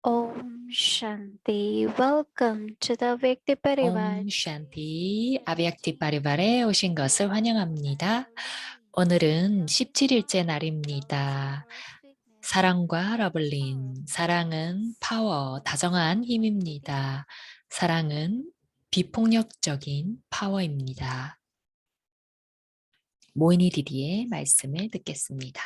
Om Shanti. Welcome to the Vyakti Parivar. 옴 샨티 아비약티 파리발에 오신 것을 환영합니다. 오늘은 17일째 날입니다. 사랑과 러블린, 사랑은 파워, 다정한 힘입니다. 사랑은 비폭력적인 파워입니다. 모이니 디디의 말씀을 듣겠습니다.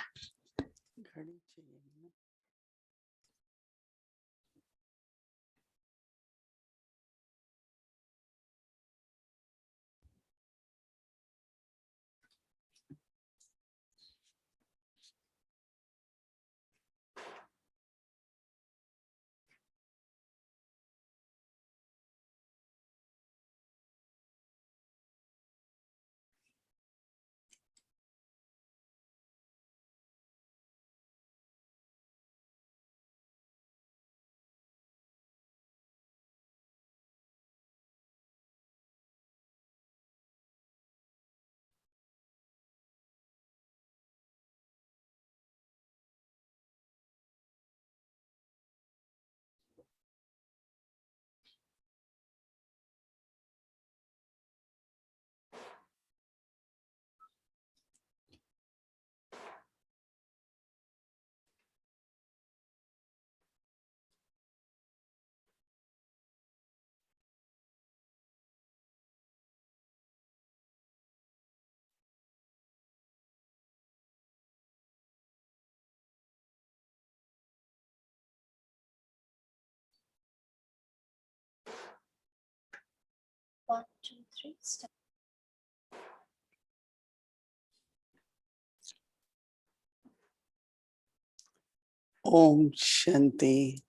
Om Shanti.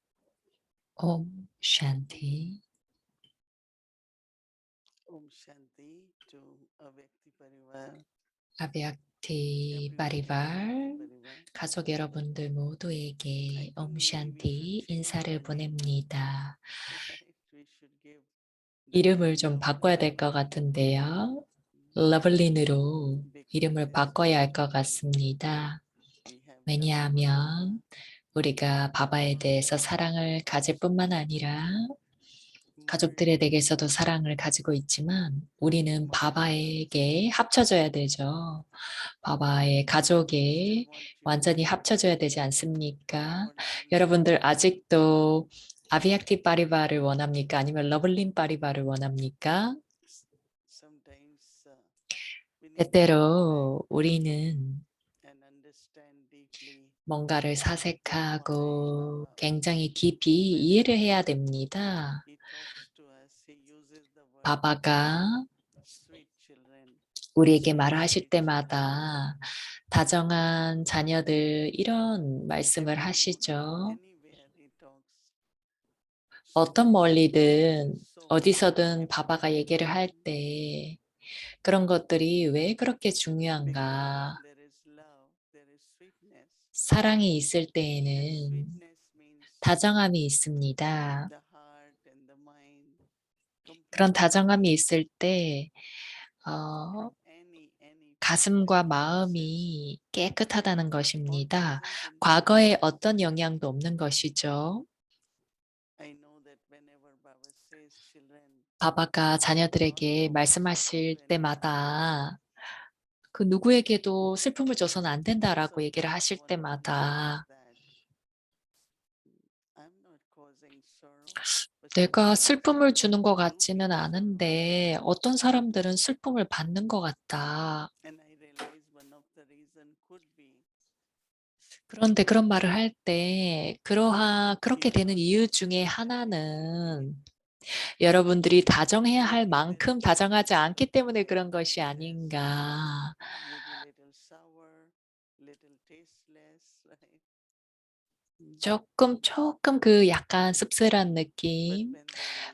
옴 샨티 Om Shanti to Avyakti Parivar. 아비약티 파리발 가족 여러분들 모두에게 옴 샨티 인사를 보냅니다. We should give 이름을 좀 바꿔야 될 것 같은데요. 러블린으로 이름을 바꿔야 할 것 같습니다. 왜냐하면 우리가 바바에 대해서 사랑을 가질 뿐만 아니라 가족들에 대해서도 사랑을 가지고 있지만 우리는 바바에게 합쳐져야 되죠. 바바의 가족에 완전히 합쳐져야 되지 않습니까? 여러분들 아직도 아비약티 파리바를 원합니까? 아니면 러블린 파리바를 원합니까? 때때로 우리는 뭔가를 사색하고 굉장히 깊이 이해를 해야 됩니다. 바바가 우리에게 말하실 때마다 다정한 자녀들 이런 말씀을 하시죠. 어떤 멀리든 어디서든 바바가 얘기를 할 때 그런 것들이 왜 그렇게 중요한가? 사랑이 있을 때에는 다정함이 있습니다. 그런 다정함이 있을 때 가슴과 마음이 깨끗하다는 것입니다. 과거에 어떤 영향도 없는 것이죠. 바바가 자녀들에게 말씀하실 때마다 그 누구에게도 슬픔을 줘서는 안 된다라고 얘기를 하실 때마다 내가 슬픔을 주는 것 같지는 않은데 어떤 사람들은 슬픔을 받는 것 같다. 그런데 그런 말을 할 때 그렇게 되는 이유 중에 하나는 여러분들이 다정해야 할 만큼 다정하지 않기 때문에 그런 것이 아닌가. 조금 그 약간 씁쓸한 느낌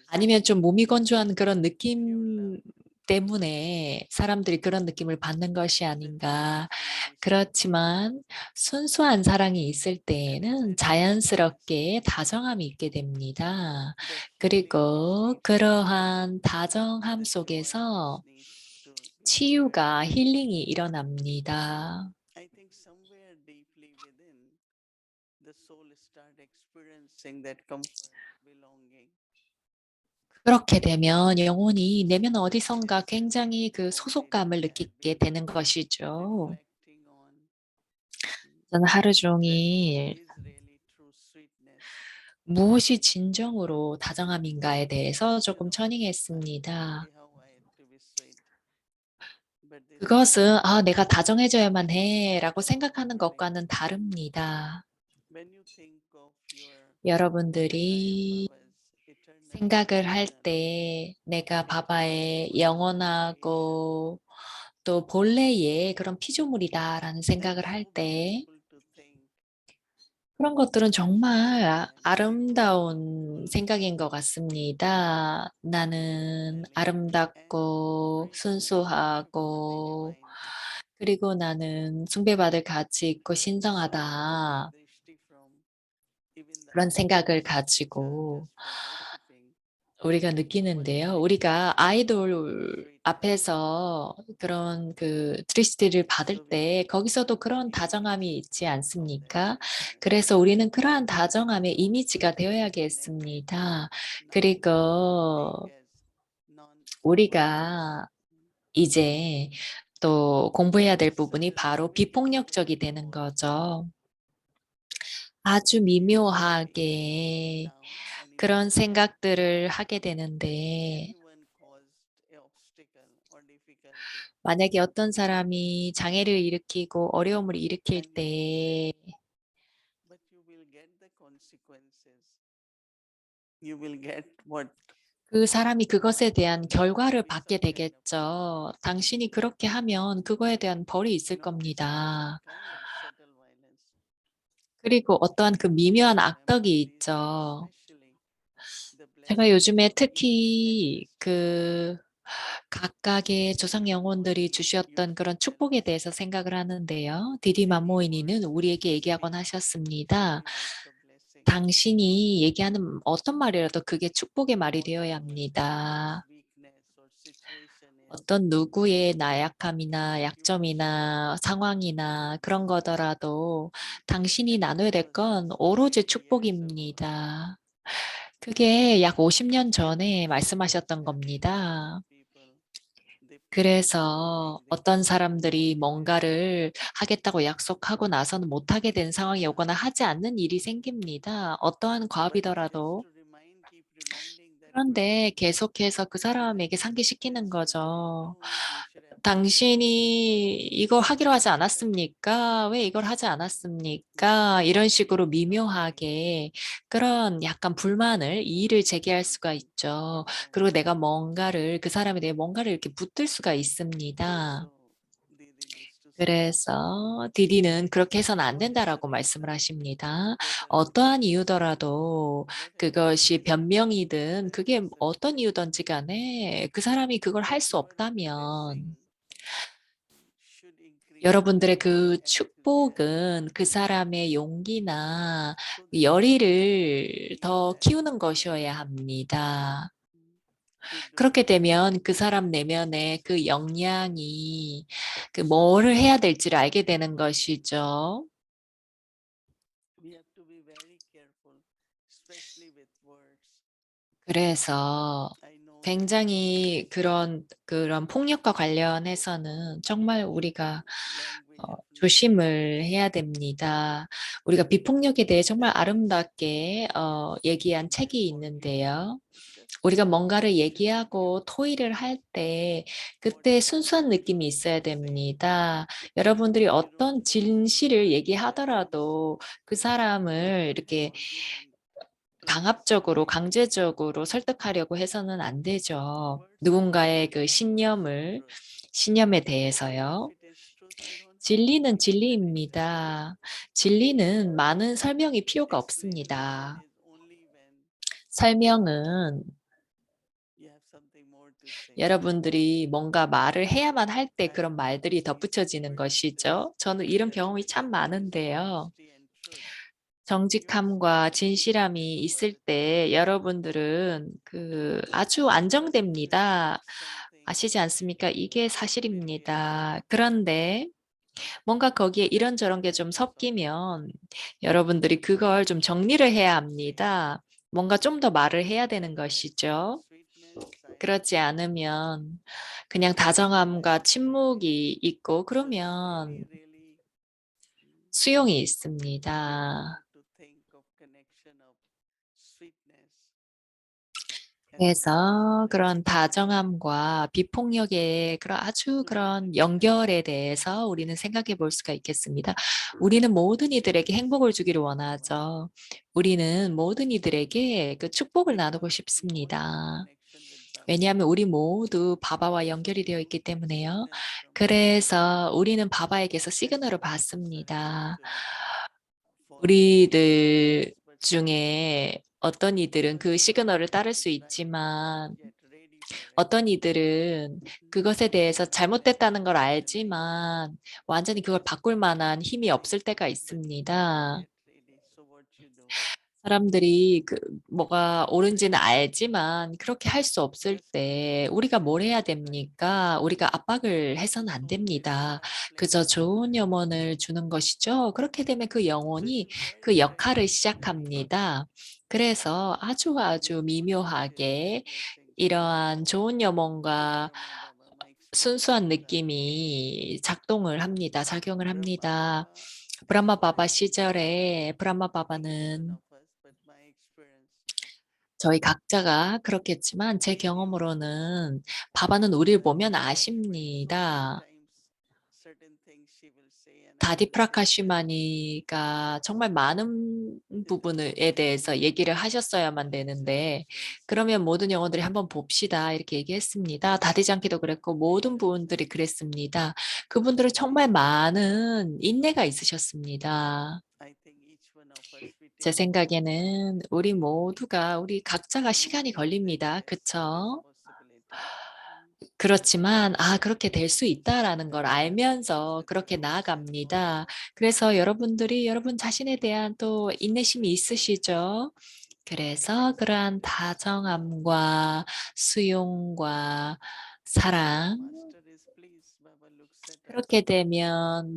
아니면 좀 몸이 건조한 그런 느낌 때문에 사람들이 그런 느낌을 받는 것이 아닌가. 그렇지만 순수한 사랑이 있을 때에는 자연스럽게 다정함이 있게 됩니다. 그리고 그러한 다정함 속에서 치유가 힐링이 일어납니다. experiencing that comfort, belonging. 그렇게 되면 영혼이 내면 어디선가 굉장히 그 소속감을 느끼게 되는 것이죠. Reflecting on 저는 하루 what 종일 is really true sweetness. 무엇이 진정으로 다정함인가에 대해서 조금 I 터닝했습니다. say how I have to be sweet. But this 그것은 내가 다정해져야만 해라고 생각하는 것과는 다릅니다. when you think of your 여러분들이 Baba's eternal 생각을 할 eternal, 때 내가 바바의 영원하고 또 본래의 그런 피조물이다라는 that 생각을 is 할 so 때 beautiful to think. 그런 것들은 정말 아름다운 생각인 것 같습니다. 나는 아름답고 순수하고 그리고 나는 숭배받을 가치 있고 신성하다. Drishti from even the 그런 생각을 idols which are 가지고 just for worshipping. 우리가 느끼는데요. 우리가 아이돌 앞에서 그런 그 드리스티를 받을 때 거기서도 그런 다정함이 있지 않습니까? 그래서 우리는 그러한 다정함의 이미지가 되어야겠습니다. 그리고 우리가 이제 또 공부해야 될 부분이 바로 비폭력적이 되는 거죠. 아주 미묘하게 그런 생각들을 하게 되는데 만약에 어떤 사람이 장애를 일으키고 어려움을 일으킬 때 But you will get the consequences. You will get what 그 사람이 그것에 대한 결과를 받게 되겠죠. 당신이 그렇게 하면 그거에 대한 벌이 있을 겁니다. kind of subtle violence. 그리고 어떠한 그 미묘한 악덕이 있죠. Especially the 제가 요즘에 blessings 특히 그 각각의 조상 영혼들이 주셨던 그런 축복에 대해서 생각을 하는데요. 디디 맘모이니는 우리에게 얘기하곤 하셨습니다. 당신이 얘기하는 어떤 말이라도 그게 축복의 말이 되어야 합니다. 어떤 누구의 나약함이나 약점이나 상황이나 그런 거더라도 당신이 나눠야 될 건 오로지 축복입니다. 그게 약 50년 전에 말씀하셨던 겁니다. 그래서 어떤 사람들이 뭔가를 하겠다고 약속하고 나서는 못하게 된 상황이 오거나 하지 않는 일이 생깁니다. 어떠한 과업이더라도. 그런데 계속해서 그 사람에게 상기시키는 거죠. 당신이 이걸 하기로 하지 않았습니까? 왜 이걸 하지 않았습니까? 이런 식으로 미묘하게 그런 약간 불만을, 이의를 제기할 수가 있죠. 그리고 내가 뭔가를, 그 사람에 대해 뭔가를 이렇게 붙들 수가 있습니다. 그래서 디디는 그렇게 해서는 안 된다라고 말씀을 하십니다. 어떠한 이유더라도 그것이 변명이든 그게 어떤 이유든지 간에 그 사람이 그걸 할 수 없다면 여러분들의 그 축복은 그 사람의 용기나 열의를 더 키우는 것이어야 합니다. 그렇게 되면 그 사람 내면에 그 역량이 그 뭐를 해야 될지를 알게 되는 것이죠. We have to be very careful, especially with words. 그래서 I know that 굉장히 그런 폭력과 관련해서는 정말 우리가 language of 조심을 해야 됩니다. 우리가 비폭력에 대해 정말 아름답게 얘기한 책이 있는데요. 우리가 뭔가를 얘기하고 토의를 할 때 그때 순수한 느낌이 있어야 됩니다. 여러분들이 어떤 진실을 얘기하더라도 그 사람을 이렇게 강압적으로, 강제적으로 설득하려고 해서는 안 되죠. 누군가의 그 신념에 대해서요. 진리는 진리입니다. 진리는 많은 설명이 필요가 없습니다. 설명은 여러분들이 뭔가 말을 해야만 할 때 그런 말들이 덧붙여지는 것이죠. 저는 이런 경험이 참 많은데요. 정직함과 진실함이 있을 때 여러분들은 그 아주 안정됩니다. 아시지 않습니까? 이게 사실입니다. 그런데 뭔가 거기에 이런저런 게 좀 섞이면 여러분들이 그걸 좀 정리를 해야 합니다. 뭔가 좀 더 말을 해야 되는 것이죠. 그렇지 않으면 그냥 다정함과 침묵이 있고 그러면 수용이 있습니다. 그래서 그런 다정함과 비폭력의 그런 아주 그런 연결에 대해서 우리는 생각해 볼 수가 있겠습니다. 우리는 모든 이들에게 행복을 주기를 원하죠. 우리는 모든 이들에게 그 축복을 나누고 싶습니다. 왜냐하면 우리 모두 바바와 연결이 되어 있기 때문에요. 그래서 우리는 바바에게서 시그널을 받습니다. 우리들 중에 어떤 이들은 그 시그널을 따를 수 있지만 어떤 이들은 그것에 대해서 잘못됐다는 걸 알지만 완전히 그걸 바꿀 만한 힘이 없을 때가 있습니다. 사람들이 그 뭐가 옳은지는 알지만 그렇게 할 수 없을 때 우리가 뭘 해야 됩니까? 우리가 압박을 해서는 안 됩니다. 그저 좋은 염원을 주는 것이죠. 그렇게 되면 그 영혼이 그 역할을 시작합니다. 그래서 아주 아주 미묘하게 이러한 좋은 염원과 순수한 느낌이 작동을 합니다. 작용을 합니다. 브라마 바바 시절에 브라마 바바는 저희 각자가 그렇겠지만 제 경험으로는 바바는 우리를 보면 아십니다. 다디프라카시마니가 정말 많은 부분에 대해서 얘기를 하셨어야만 되는데 그러면 모든 영혼들이 한번 봅시다 이렇게 얘기했습니다. 다디장키도 그랬고 모든 부분들이 그랬습니다. 그분들은 정말 많은 인내가 있으셨습니다. 제 생각에는 우리 각자가 시간이 걸립니다. 그쵸? 그렇지만 그렇게 될 수 있다라는 걸 알면서 그렇게 나아갑니다. 그래서 여러분들이 여러분 자신에 대한 또 인내심이 있으시죠? 그래서 그러한 다정함과 수용과 사랑 그렇게 되면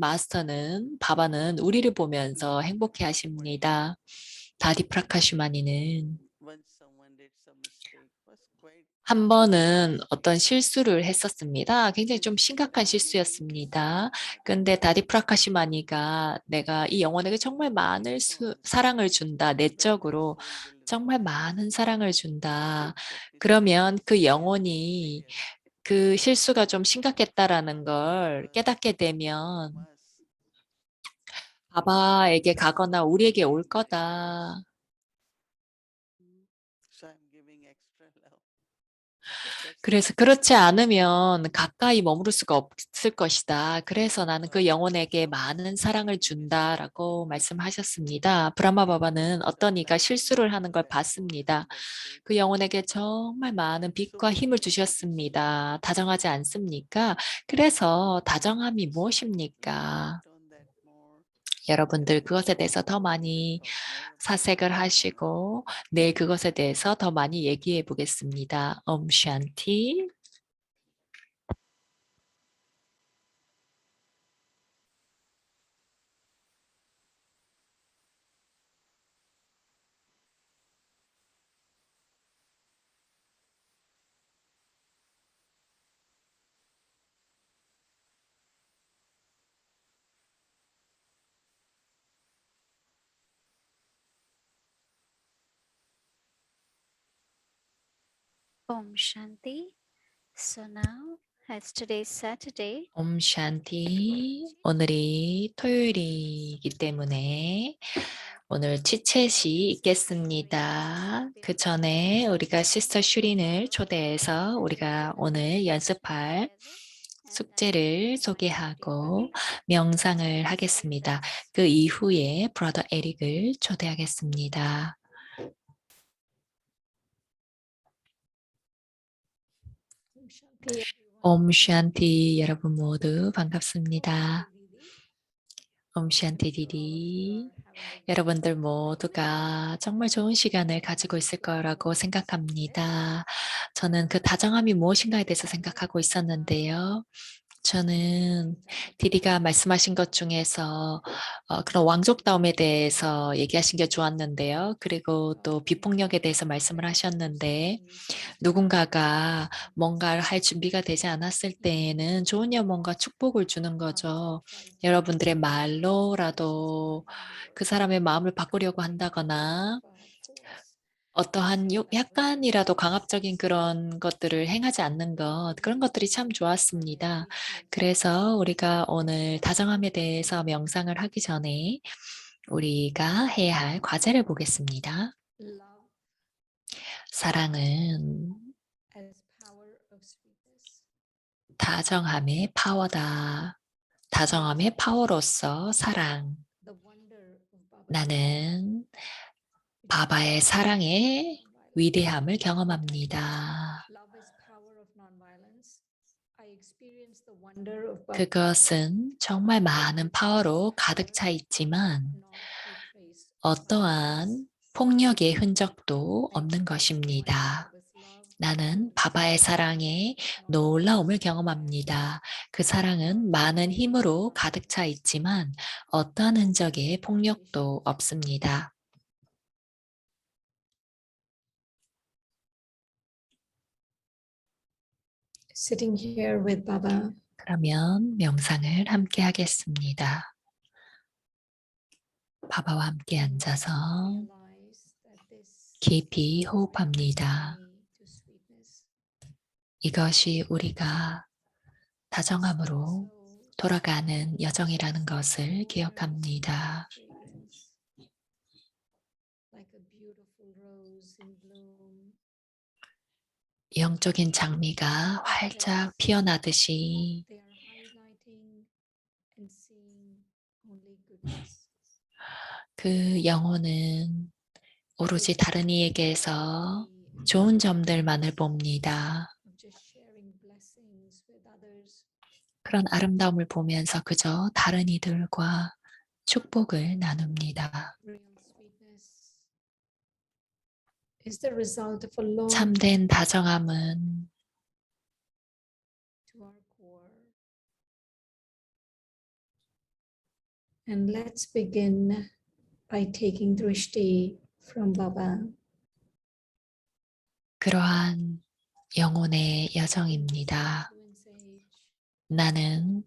바바는 우리를 보면서 행복해 하십니다. 다디프라카슈마니는 한 번은 어떤 실수를 했었습니다. 굉장히 좀 심각한 실수였습니다. 근데 다디프라카시마니가 내가 이 영혼에게 정말 많은 사랑을 준다. 내적으로 정말 많은 사랑을 준다. 그러면 그 영혼이 그 실수가 좀 심각했다라는 걸 깨닫게 되면 바바에게 가거나 우리에게 올 거다. 그래서 그렇지 않으면 가까이 머무를 수가 없을 것이다. 그래서 나는 그 영혼에게 많은 사랑을 준다라고 말씀하셨습니다. 브라마 바바는 어떤 이가 실수를 하는 걸 봤습니다. 그 영혼에게 정말 많은 빛과 힘을 주셨습니다. 다정하지 않습니까? 그래서 다정함이 무엇입니까? 여러분들 그것에 대해서 더 많이 사색을 하시고 내일 그것에 대해서 더 많이 얘기해 보겠습니다. 옴샨티. Om Shanti. So now, as today is Saturday, 옴샨티. 오늘이 토요일이기 때문에 오늘 치챗이 있겠습니다. 그 전에 우리가 시스터 슈린을 초대해서 우리가 오늘 연습할 숙제를 소개하고 명상을 하겠습니다. 그 이후에 브라더 에릭을 초대하겠습니다. 옴샨티 여러분 모두 반갑습니다. 옴샨티 디디. 여러분들 모두가 정말 좋은 시간을 가지고 있을 거라고 생각합니다. 저는 그 다정함이 무엇인가에 대해서 생각하고 있었는데요. 저는 디디가 말씀하신 것 중에서 그런 왕족다움에 대해서 얘기하신 게 좋았는데요. 그리고 또 비폭력에 대해서 말씀을 하셨는데 누군가가 뭔가를 할 준비가 되지 않았을 때에는 좋은 여mon과 축복을 주는 거죠. 여러분들의 말로라도 그 사람의 마음을 바꾸려고 한다거나 어떠한 약간이라도 강압적인 그런 것들을 행하지 않는 것, 그런 것들이 참 좋았습니다. 그래서 우리가 오늘 다정함에 대해서 명상을 하기 전에 우리가 해야 할 과제를 보겠습니다. 사랑은 다정함의 파워다. 다정함의 파워로서 사랑. 나는 바바의 사랑의 위대함을 경험합니다. 그것은 정말 많은 파워로 가득 차 있지만 어떠한 폭력의 흔적도 없는 것입니다. 나는 바바의 사랑에 놀라움을 경험합니다. 그 사랑은 많은 힘으로 가득 차 있지만 어떠한 흔적의 폭력도 없습니다. Sitting here with Baba, 그러면 명상을 함께 하겠습니다. 바바와 함께 앉아서 realize that this 깊이 호흡합니다. journey to sweetness. 이것이 우리가 다정함으로 So 돌아가는 여정이라는 것을 기억합니다. fragrance, like a beautiful rose in bloom. 영적인 장미가 활짝 피어나듯이 They are highlighting and seeing only goodness. 그 영혼은 오로지 다른 이에게서 좋은 점들만을 봅니다. Of just sharing blessings with others. 그런 아름다움을 보면서 그저 다른 이들과 축복을 나눕니다. Real sweetness is the result of a long 참된 다정함은 to our core. And let's begin by taking drishti from Baba. 그러한 영혼의 여정입니다. Fluent sage, 나는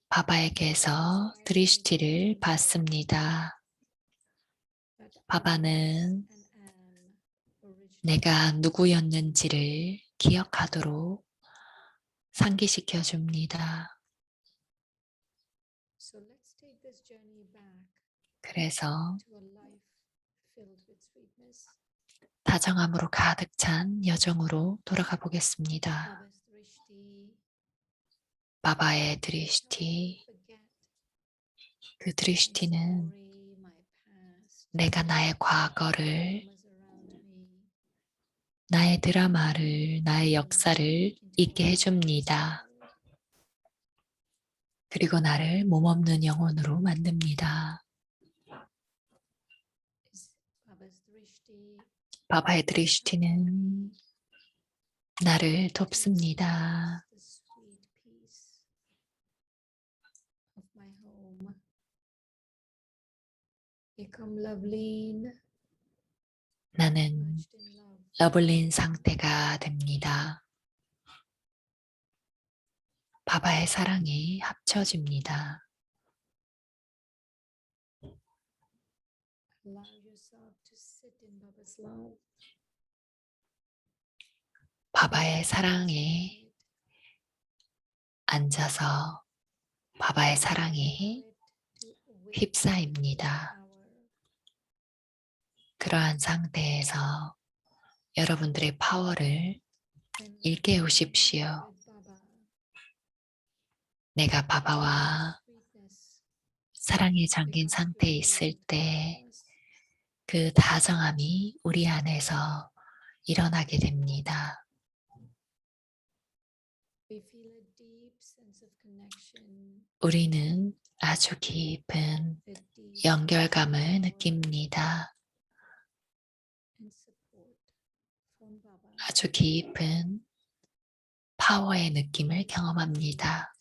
바바에게서 드리시티를 받습니다. that I 바바는 and am originally 내가 누구였는지를 기억하도록 상기시켜 줍니다. So let's take this journey back 그래서 to a life filled with sweetness. 다정함으로 가득 찬 여정으로 돌아가 보겠습니다. Baba's drishti. 바바의 드리시티, Forget 그 my 드리시티는 story, my past, 내가 나의 과거를, dramas around me. 나의 드라마를, 나의 역사를 잊게 해줍니다. 그리고 나를 몸없는 영혼으로 만듭니다. Is Baba's drishti 바바의 드리시티는 나를 돕습니다. the sweet peace of my home. Become Loveleen, 나는 merged in love. 러블린 상태가 됩니다. 바바의 사랑이 합쳐집니다. Allow yourself to sit in Baba's love. 바바의 사랑에 앉아서 바바의 사랑에 휩싸입니다. 그러한 상태에서 여러분들의 파워를 일깨우십시오. 내가 바바와 사랑에 잠긴 상태에 있을 때 그 다정함이 우리 안에서 일어나게 됩니다. 우리는 아주 깊은 연결감을 느낍니다. 아주 깊은 파워의 느낌을 경험합니다.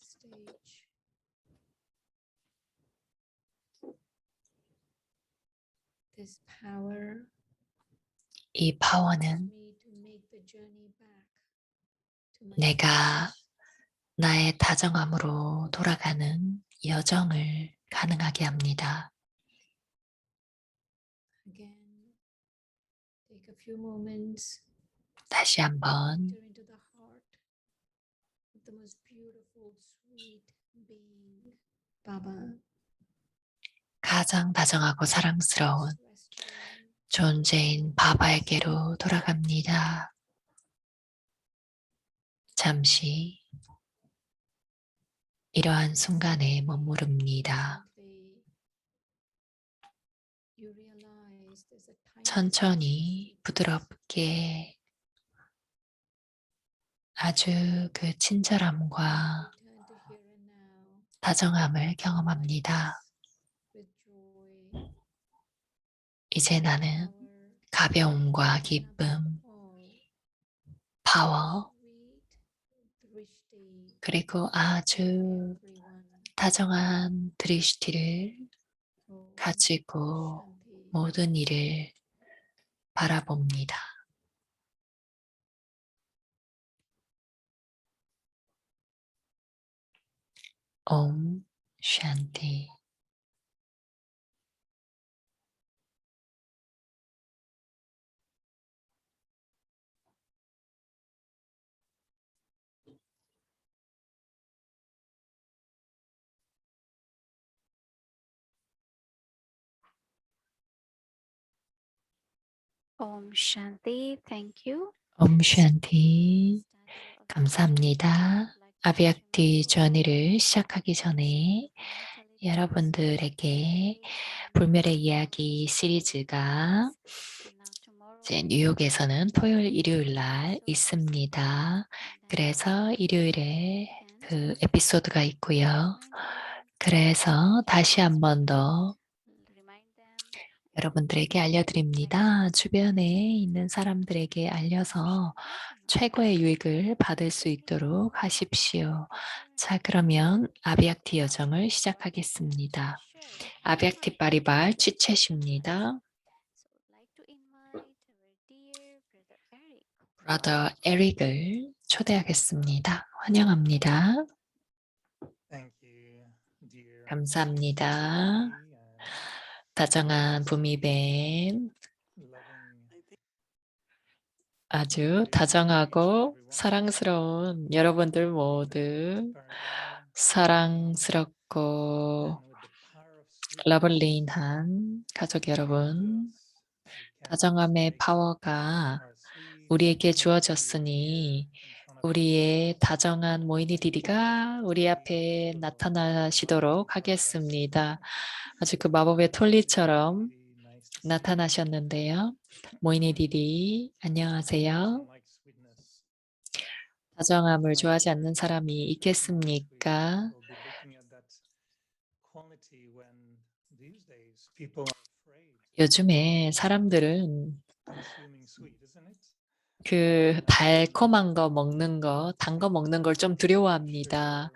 This power 이 allows 파워는 me to make the journey back to my 내가 source. 나의 다정함으로 돌아가는 여정을 가능하게 합니다. Again, take a few moments, 다시 한번 enter into the heart of the most beautiful, sweet being, Baba. 가장 다정하고 사랑스러운 Just resting 존재인 바바에게로 돌아갑니다. 잠시 이러한 순간에 머무릅니다. gently. You realize there's a tiny 천천히 부드럽게 아주 그 친절함과 return to here and now 다정함을 경험합니다. with joy, 이제 나는 power, 가벼움과 and 기쁨, above all, 파워, sweet drishti 그리고 아주 everyone. 다정한 드리시티를 Om 가지고 Shanti. 모든 일을 바라봅니다. 옴 샨티. Om Shanti. Thank you. 옴 샨티. 감사합니다. 아비약티 저니를 시작하기 전에 여러분들에게 불멸의 이야기 시리즈가 이제 뉴욕에서는 토요일, 일요일 날 있습니다. 그래서 일요일에 그 에피소드가 있고요. 그래서 다시 한 번 더 여러분들에게 알려드립니다. 주변에 있는 사람들에게 알려서 최고의 유익을 받을 수 있도록 하십시오. 자, 그러면 아비약티 여정을 시작하겠습니다. 아비약티 바리발 취챗입니다. 브라더 에릭을 초대하겠습니다. 환영합니다. Thank you, dear 감사합니다. Shruti, and 다정한 부미뱀, loving I think 아주 다정하고 사랑스러운 여러분들 모두 Barbara, 사랑스럽고 and with the power of sweetness 러블리한 가족 여러분, we can 다정함의 place 파워가 our sweet 우리에게 Moini 주어졌으니 Didi in front of 우리의 us. 다정한 모이니 디디가 우리 앞에 Little 나타나시도록 Barbara, 하겠습니다. 아주 그 마법의 톨리처럼 Didi, nice to see you. 나타나셨는데요. 모이니 디디, 안녕하세요. Doesn't like sweetness. 다정함을 Like 좋아하지 않는 very 사람이 sweet. 있겠습니까? We'll be looking at that quality when these days people are afraid 요즘에 사람들은 consuming sweet, isn't it? 그 달콤한 거 먹는 거, 단 거 먹는 걸 좀 두려워합니다.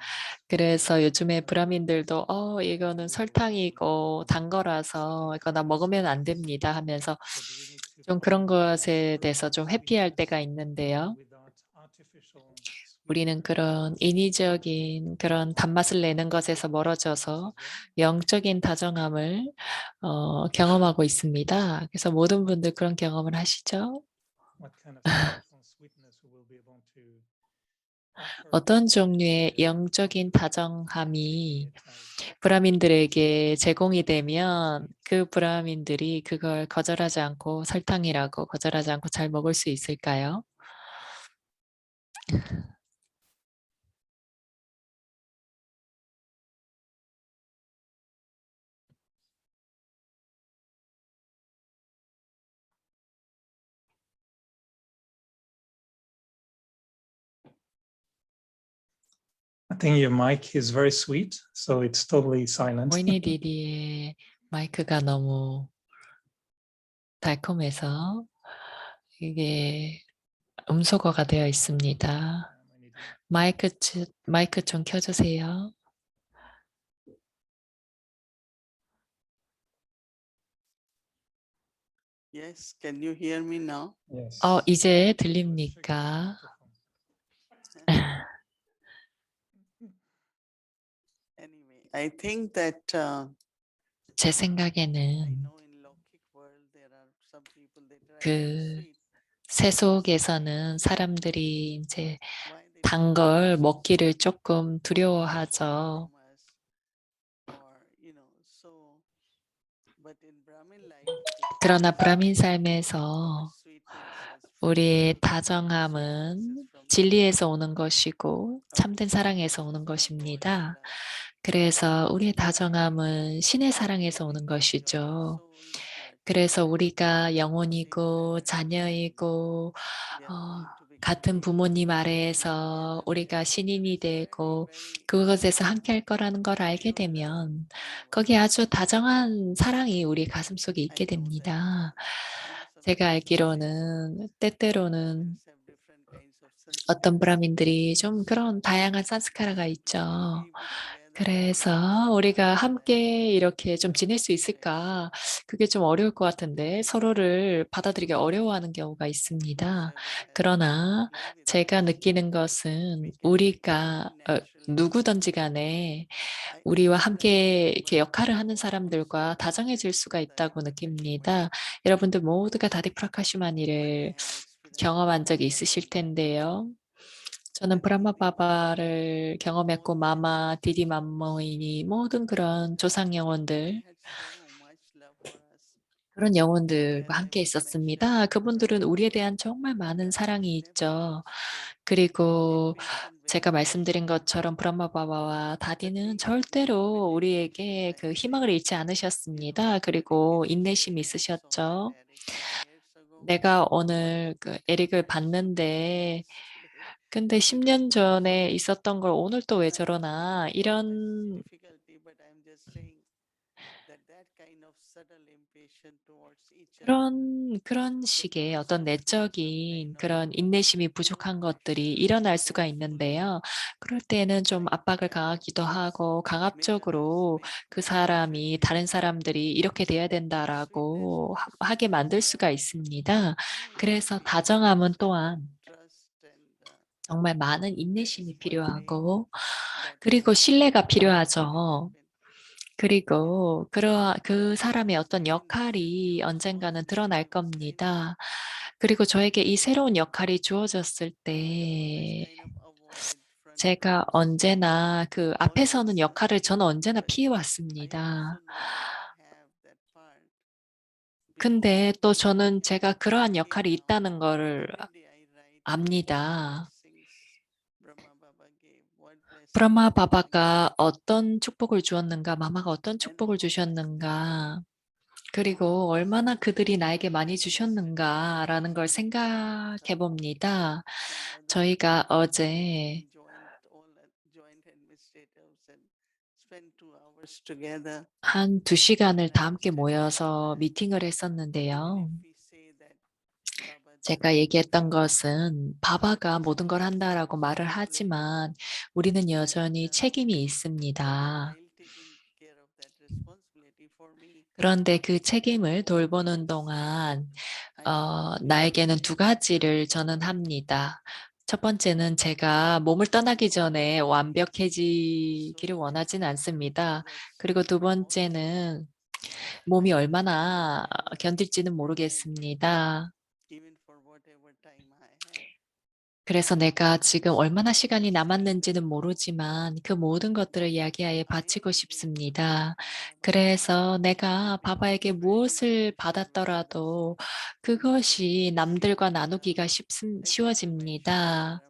그래서 요즘에 브라민들도 이거는 설탕이고 단 거라서 이거 나 먹으면 안 됩니다 하면서 So do we need to 좀 그런 것에 filter 대해서 좀 our 회피할 때가 sweetness 있는데요. without artificial 우리는 sweeteners 그런 인위적인 그런 단맛을 내는 것에서 멀어져서 as well? 영적인 다정함을 경험하고 있습니다. 그래서 모든 분들 그런 경험을 하시죠? What kind of spiritual sweetness we will be able to offer 어떤 to 종류의 the 영적인 다정함이 type? 브라민들에게 제공이 되면 그 브라민들이 그걸 거절하지 않고 설탕이라고 거절하지 않고 잘 먹을 수 있을까요? I think your mic is very sweet, so it's totally silent. 모이니 디디의 마이크가 너무 달콤해서 이게 음소거가 되어 있습니다. 마이크 좀 켜주세요. Yes, can you hear me now? Yes. 이제 You are shaking the 들립니까? microphone. Anyway, I think that 제 I 생각에는 know in Lokik world there are some people they try to be 그 sweet. 세속에서는 사람들이 이제 Why they 단 try to 걸 be 먹기를 조금 far 두려워하죠. from us, or so. But in Brahmin life, the 그러나 true 브라민 our 삶에서 sweetness is 우리의 from 다정함은 진리에서 오는 것이고 참된 사랑에서 오는 God's 것입니다. love. 그래서 우리의 다정함은 신의 사랑에서 오는 것이죠. 그래서 우리가 영혼이고 자녀이고 같은 부모님 아래에서 우리가 신인이 되고 그것에서 함께 할 거라는 걸 알게 되면 거기에 아주 다정한 사랑이 우리 가슴속에 있게 됩니다. 제가 알기로는 때때로는 어떤 브라민들이 좀 그런 다양한 산스카라가 있죠. 그래서 우리가 함께 이렇게 좀 지낼 수 있을까? 그게 좀 어려울 것 같은데 서로를 받아들이기 어려워하는 경우가 있습니다. 그러나 제가 느끼는 것은 우리가 누구든지 간에 우리와 함께 이렇게 역할을 하는 사람들과 다정해질 수가 있다고 느낍니다. 여러분들 모두가 다디프라카슈마니를 경험한 적이 있으실 텐데요. 저는 브라마바바를 경험했고 마마, 디디 맘모이니 모든 그런 조상 영혼들 그런 영혼들과 함께 있었습니다. 그분들은 우리에 대한 정말 많은 사랑이 있죠. 그리고 제가 말씀드린 것처럼 브라마바바와 다디는 절대로 우리에게 그 희망을 잃지 않으셨습니다. 그리고 인내심이 있으셨죠. 내가 오늘 그 에릭을 봤는데 근데 10년 전에 있었던 걸 오늘 또 왜 저러나 이런 그런 식의 어떤 내적인 그런 인내심이 부족한 것들이 일어날 수가 있는데요. 그럴 때는 좀 압박을 가하기도 하고 강압적으로 그 사람이 다른 사람들이 이렇게 돼야 된다라고 하게 만들 수가 있습니다. 그래서 다정함은 또한 정말 많은 인내심이 필요하고 그리고 신뢰가 필요하죠. 그리고 그 사람의 어떤 역할이 언젠가는 드러날 겁니다. 그리고 저에게 이 새로운 역할이 주어졌을 때 제가 언제나 그 앞에 서는 역할을 저는 언제나 피해왔습니다. 근데 또 저는 제가 그러한 역할이 있다는 거를 압니다. 브라마 바바가 어떤 축복을 주었는가, 마마가 어떤 축복을 주셨는가, 그리고 얼마나 그들이 나에게 많이 주셨는가라는 걸 생각해 봅니다. 저희가 어제 한 2시간을 다 함께 모여서 미팅을 했었는데요. 제가 얘기했던 것은 바바가 모든 걸 한다라고 말을 하지만 우리는 여전히 책임이 있습니다. 그런데 그 책임을 돌보는 동안 나에게는 2가지를 저는 합니다. 첫 번째는 제가 몸을 떠나기 전에 완벽해지기를 원하진 않습니다. 그리고 2번째는 몸이 얼마나 견딜지는 모르겠습니다. 그래서 내가 지금 얼마나 시간이 남았는지는 모르지만 그 모든 것들을 야기하에 바치고 싶습니다. 그래서 내가 바바에게 무엇을 받았더라도 그것이 남들과 나누기가 쉬워집니다.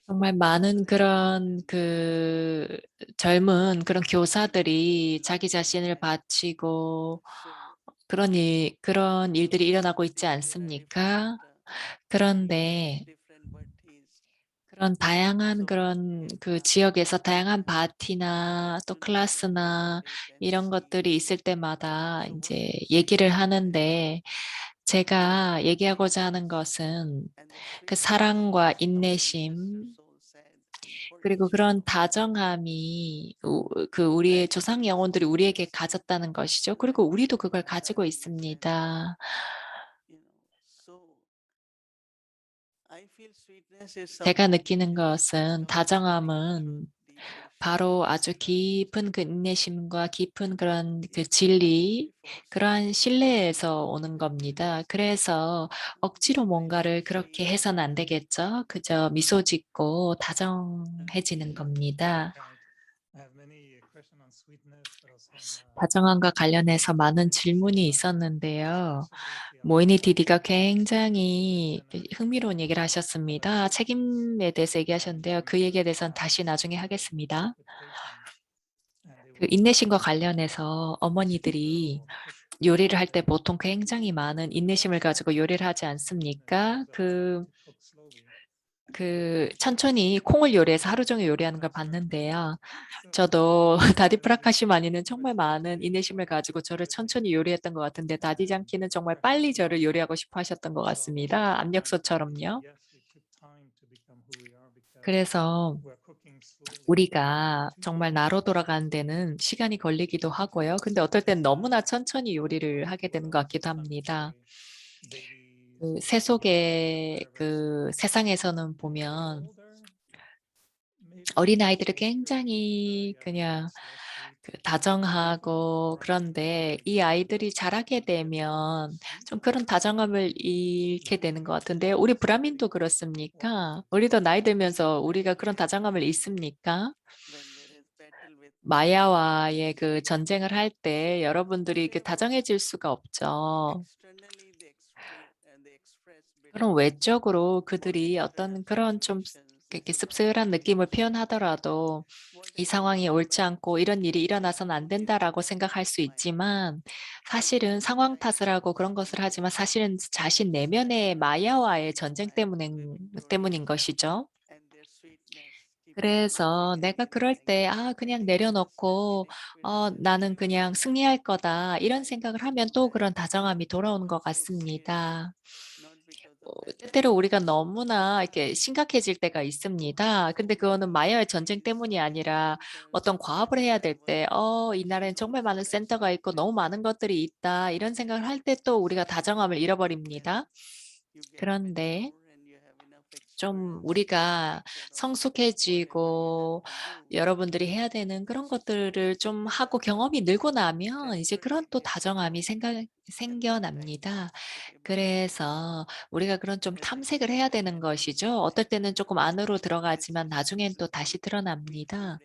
정말 많은 그런 젊은 그런 교사들이 자기 자신을 바치고 그런 일들이 일어나고 있지 않습니까? 그런데 그런 다양한 그런 그 지역에서 다양한 파티나 또 클래스나 이런 것들이 있을 때마다 이제 얘기를 하는데 제가 얘기하고자 하는 것은 그 사랑과 인내심 그리고 그런 다정함이 우리의 조상 영혼들이 우리에게 가졌다는 것이죠. 그리고 우리도 그걸 가지고 있습니다. 제가 느끼는 것은 다정함은 바로 아주 깊은 그 인내심과 깊은 그런 그 진리, 그러한 신뢰에서 오는 겁니다. 그래서 억지로 뭔가를 그렇게 해서는 안 되겠죠. 그저 미소 짓고 다정해지는 겁니다. Right. I have many questions on sweetness, but also on 다정함과 관련해서 많은 질문이 있었는데요. 모이니 디디가 굉장히 흥미로운 얘기를 하셨습니다. 책임에 대해서 얘기하셨는데요. 그 얘기에 대해서는 다시 나중에 하겠습니다. 그 인내심과 관련해서 어머니들이 요리를 할 때 보통 굉장히 많은 인내심을 가지고 요리를 하지 않습니까? 천천히 콩을 요리해서 하루 종일 요리하는 걸 봤는데요. 저도 다디 프라카시마니는 정말 많은 인내심을 가지고 저를 천천히 요리했던 것 같은데 다디 장키는 정말 빨리 저를 요리하고 싶어 하셨던 것 같습니다. 압력솥처럼요. 그래서 우리가 정말 나로 돌아가는 데는 시간이 걸리기도 하고요. 근데 어떨 땐 너무나 천천히 요리를 하게 되는 것 같기도 합니다. 그 세속의 그 세상에서는 보면 어린아이들을 굉장히 그냥 그 다정하고 그런데 이 아이들이 자라게 되면 좀 그런 다정함을 잃게 되는 것 같은데요. 우리 브라민도 그렇습니까? 우리도 나이 들면서 우리가 그런 다정함을 잃습니까? 마야와의 그 전쟁을 할 때 여러분들이 그 다정해질 수가 없죠. 그럼 외적으로 그들이 어떤 그런 좀 이렇게 씁쓸한 느낌을 표현하더라도 이 상황이 옳지 않고 이런 일이 일어나서는 안 된다라고 생각할 수 있지만 사실은 상황 탓을 하고 그런 것을 하지만 사실은 자신 내면의 마야와의 전쟁 때문인 것이죠. 그래서 내가 그럴 때, 그냥 내려놓고, 나는 그냥 승리할 거다. 이런 생각을 하면 또 그런 다정함이 돌아오는 것 같습니다. 때때로 우리가 너무나 이렇게 심각해질 때가 있습니다. 근데 그거는 마야의 전쟁 때문이 아니라 어떤 과업을 해야 될 때, 이 나라엔 정말 많은 센터가 있고 너무 많은 것들이 있다. 이런 생각을 할 때 또 우리가 다정함을 잃어버립니다. 그런데 좀 우리가 성숙해지고 여러분들이 해야 되는 그런 것들을 좀 하고 경험이 늘고 나면 이제 그런 또 다정함이 생겨납니다. 그래서 우리가 그런 좀 탐색을 해야 되는 것이죠. 어떨 때는 조금 안으로 들어가지만 나중엔 또 다시 드러납니다.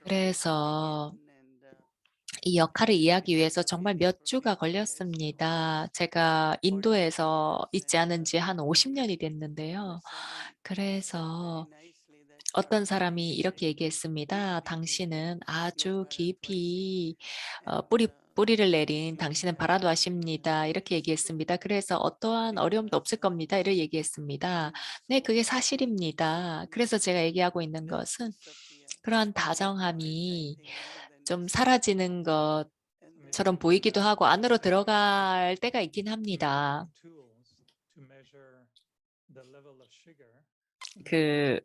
그래서 이 역할을 이해하기 위해서 정말 몇 주가 걸렸습니다. 제가 인도에서 있지 않은 지 한 50년이 됐는데요. 그래서 어떤 사람이 이렇게 얘기했습니다. 당신은 아주 깊이 뿌리를 내린 당신은 바라도하십니다. 이렇게 얘기했습니다. 그래서 어떠한 어려움도 없을 겁니다. 이렇게 얘기했습니다. 네, 그게 사실입니다. 그래서 제가 얘기하고 있는 것은 그러한 다정함이 좀 사라지는 것처럼 보이기도 하고 안으로 들어갈 때가 있긴 합니다. 그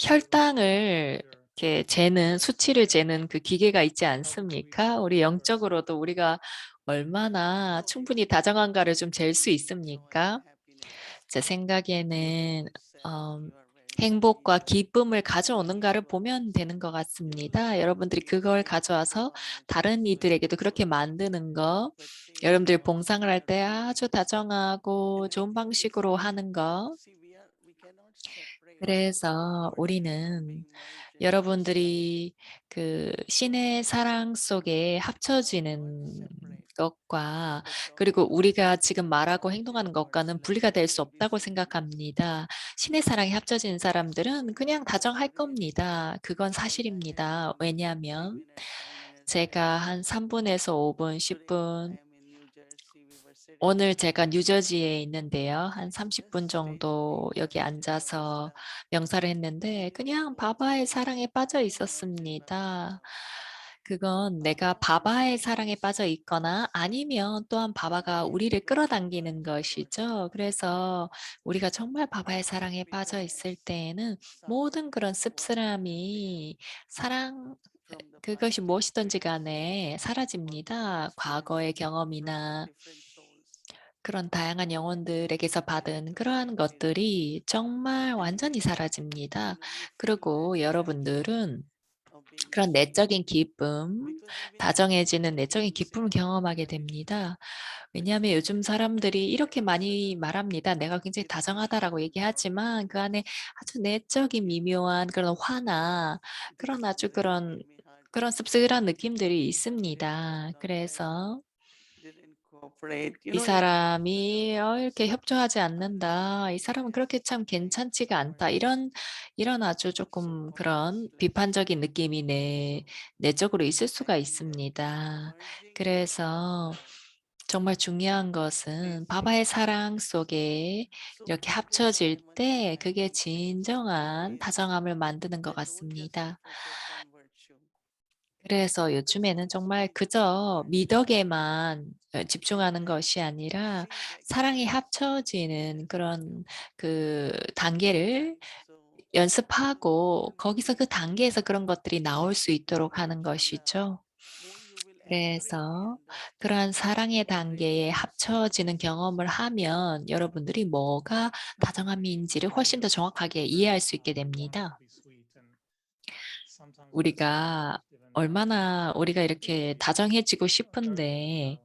혈당을 이렇게 재는 수치를 재는 그 기계가 있지 않습니까? 우리 영적으로도 우리가 얼마나 충분히 다정한가를 좀 잴 수 있습니까? 제 생각에는 행복과 기쁨을 가져오는가를 보면 되는 것 같습니다. 여러분들이 그걸 가져와서 다른 이들에게도 그렇게 만드는 거, 여러분들이 봉상을 할 때 아주 다정하고 좋은 방식으로 하는 거, 그래서 우리는 여러분들이 그 신의 사랑 속에 합쳐지는 것과 그리고 우리가 지금 말하고 행동하는 것과는 분리가 될 수 없다고 생각합니다. 신의 사랑에 합쳐지는 사람들은 그냥 다정할 겁니다. 그건 사실입니다. 왜냐하면 제가 한 3분에서 5분, 10분 오늘 제가 뉴저지에 있는데요. 한 30분 정도 여기 앉아서 명사를 했는데 그냥 바바의 사랑에 빠져 있었습니다. 그건 내가 바바의 사랑에 빠져 있거나 아니면 또한 바바가 우리를 끌어당기는 것이죠. 그래서 우리가 정말 바바의 사랑에 빠져 있을 때에는 모든 그런 씁쓸함이 사랑 그것이 무엇이든지 간에 사라집니다. 과거의 경험이나 그런 다양한 영혼들에게서 받은 그러한 것들이 정말 완전히 사라집니다. 그리고 여러분들은 그런 내적인 기쁨, 다정해지는 내적인 기쁨을 경험하게 됩니다. 왜냐하면 요즘 사람들이 이렇게 많이 말합니다. 내가 굉장히 다정하다라고 얘기하지만 그 안에 아주 내적인 미묘한 그런 화나 그런 아주 그런 씁쓸한 느낌들이 있습니다. 그래서 이 사람이 이렇게 협조하지 않는다. 이 사람은 그렇게 참 괜찮지가 않다. 이런 아주 조금 그런 비판적인 느낌이 내적으로 있을 수가 있습니다. 그래서 정말 중요한 것은 바바의 사랑 속에 이렇게 합쳐질 때 그게 진정한 다정함을 만드는 것 같습니다. 그래서 요즘에는 정말 그저 미덕에만 집중하는 것이 아니라 사랑이 합쳐지는 그런 그 단계를 연습하고 거기서 그 단계에서 그런 것들이 나올 수 있도록 하는 것이죠. 그래서 그러한 사랑의 단계에 합쳐지는 경험을 하면 여러분들이 뭐가 다정함인지를 훨씬 더 정확하게 이해할 수 있게 됩니다. 우리가 얼마나 우리가 이렇게 다정해지고 싶은데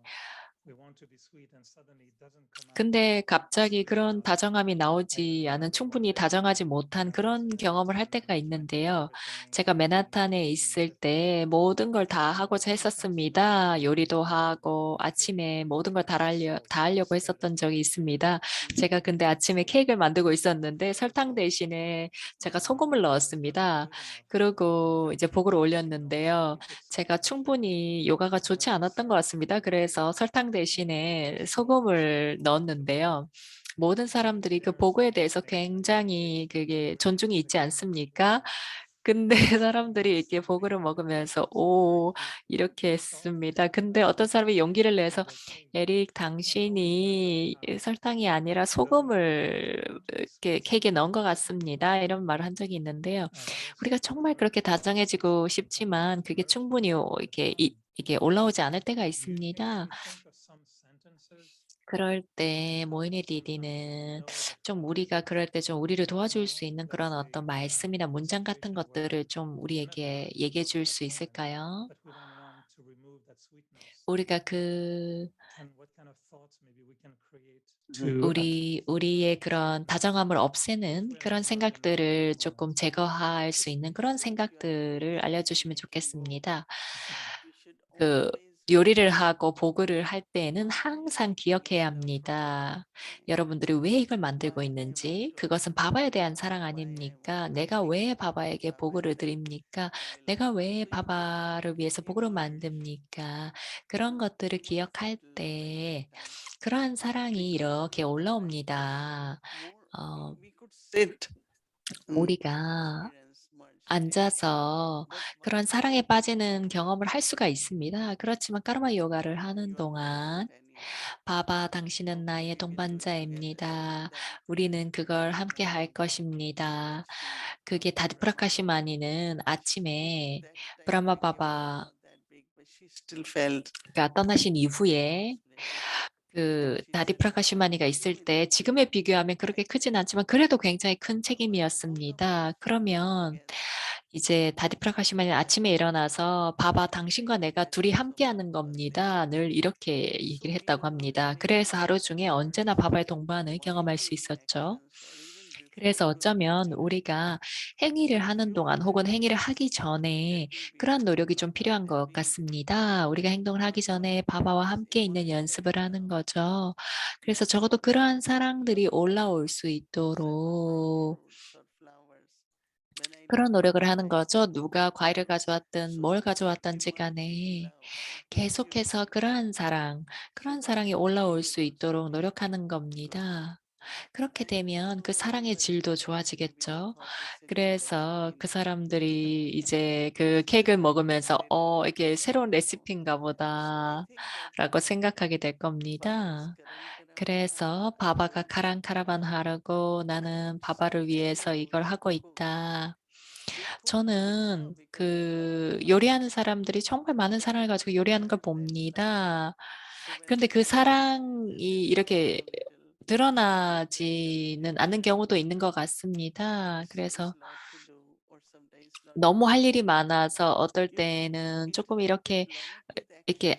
근데 갑자기 그런 다정함이 나오지 않은 충분히 다정하지 못한 그런 경험을 할 때가 있는데요. 제가 맨하탄에 있을 때 모든 걸 다 하고자 했었습니다. 요리도 하고 아침에 모든 걸 다 하려고 했었던 적이 있습니다. 제가 근데 아침에 케이크를 만들고 있었는데 설탕 대신에 제가 소금을 넣었습니다. 그리고 이제 보글을 올렸는데요. 제가 충분히 요가가 좋지 않았던 것 같습니다. 그래서 설탕 대신에 소금을 넣었는데요. 모든 사람들이 그 보고에 대해서 굉장히 그게 존중이 있지 않습니까? 근데 사람들이 이렇게 보글을 먹으면서 "오." 이렇게 했습니다. 근데 어떤 사람이 용기를 내서 "에릭 당신이 설탕이 아니라 소금을 이렇게 케이크에 넣은 것 같습니다." 이런 말을 한 적이 있는데요. 우리가 정말 그렇게 다정해지고 싶지만 그게 충분히 이게 올라오지 않을 때가 있습니다. 그럴 때 모이네 디디는 좀 우리가 그럴 때 좀 우리를 도와줄 수 있는 그런 어떤 말씀이나 문장 같은 것들을 좀 우리에게 얘기해 줄 수 있을까요? 우리가 우리의 그런 다정함을 없애는 그런 생각들을 조금 제거할 수 있는 그런 생각들을 알려주시면 좋겠습니다. 그 요리를 하고 보글을 할 때에는 항상 기억해야 합니다. 여러분들이 왜 이걸 만들고 있는지, 그것은 바바에 대한 사랑 아닙니까? 내가 왜 바바에게 보글을 드립니까? 내가 왜 바바를 위해서 보글을 만듭니까? 그런 것들을 기억할 때 그러한 사랑이 이렇게 올라옵니다. 어, 우리가 앉아서 그런 사랑에 빠지는 경험을 할 수가 있습니다. 그렇지만 까르마 요가를 하는 동안 "바바 당신은 나의 동반자입니다. 우리는 그걸 함께 할 것입니다." 그게 다디프라카시마니는 아침에 브라마 바바가 떠나신 이후에 다디프라카시마니가 있을 때 지금에 비교하면 그렇게 크진 않지만 그래도 굉장히 큰 책임이었습니다. 그러면 이제 다디프라카시마니는 아침에 일어나서 "바바 당신과 내가 둘이 함께하는 겁니다." 늘 이렇게 얘기를 했다고 합니다. 그래서 하루 중에 언제나 바바의 동반을 경험할 수 있었죠. 그래서 어쩌면 우리가 행위를 하는 동안 혹은 행위를 하기 전에 그러한 노력이 좀 필요한 것 같습니다. 우리가 행동을 하기 전에 바바와 함께 있는 연습을 하는 거죠. 그래서 적어도 그러한 사랑들이 올라올 수 있도록 그런 노력을 하는 거죠. 누가 과일을 가져왔든 뭘 가져왔든지 간에 계속해서 그러한 사랑이 올라올 수 있도록 노력하는 겁니다. 그렇게 되면 그 사랑의 질도 좋아지겠죠. 그래서 그 그래서 사람들이 이제 그 케이크를 먹으면서 이게 새로운 레시피인가 보다라고 생각하게 될 겁니다. 그래서 바바가 카랑카라반 하르고 나는 바바를 위해서 이걸 하고 있다. 저는 그 요리하는 사람들이 정말 많은 사랑을 가지고 요리하는 걸 봅니다. 그런데 그 사랑이 이렇게 드러나지는 않는 경우도 있는 것 같습니다. 그래서 너무 할 일이 많아서 어떨 때는 조금 이렇게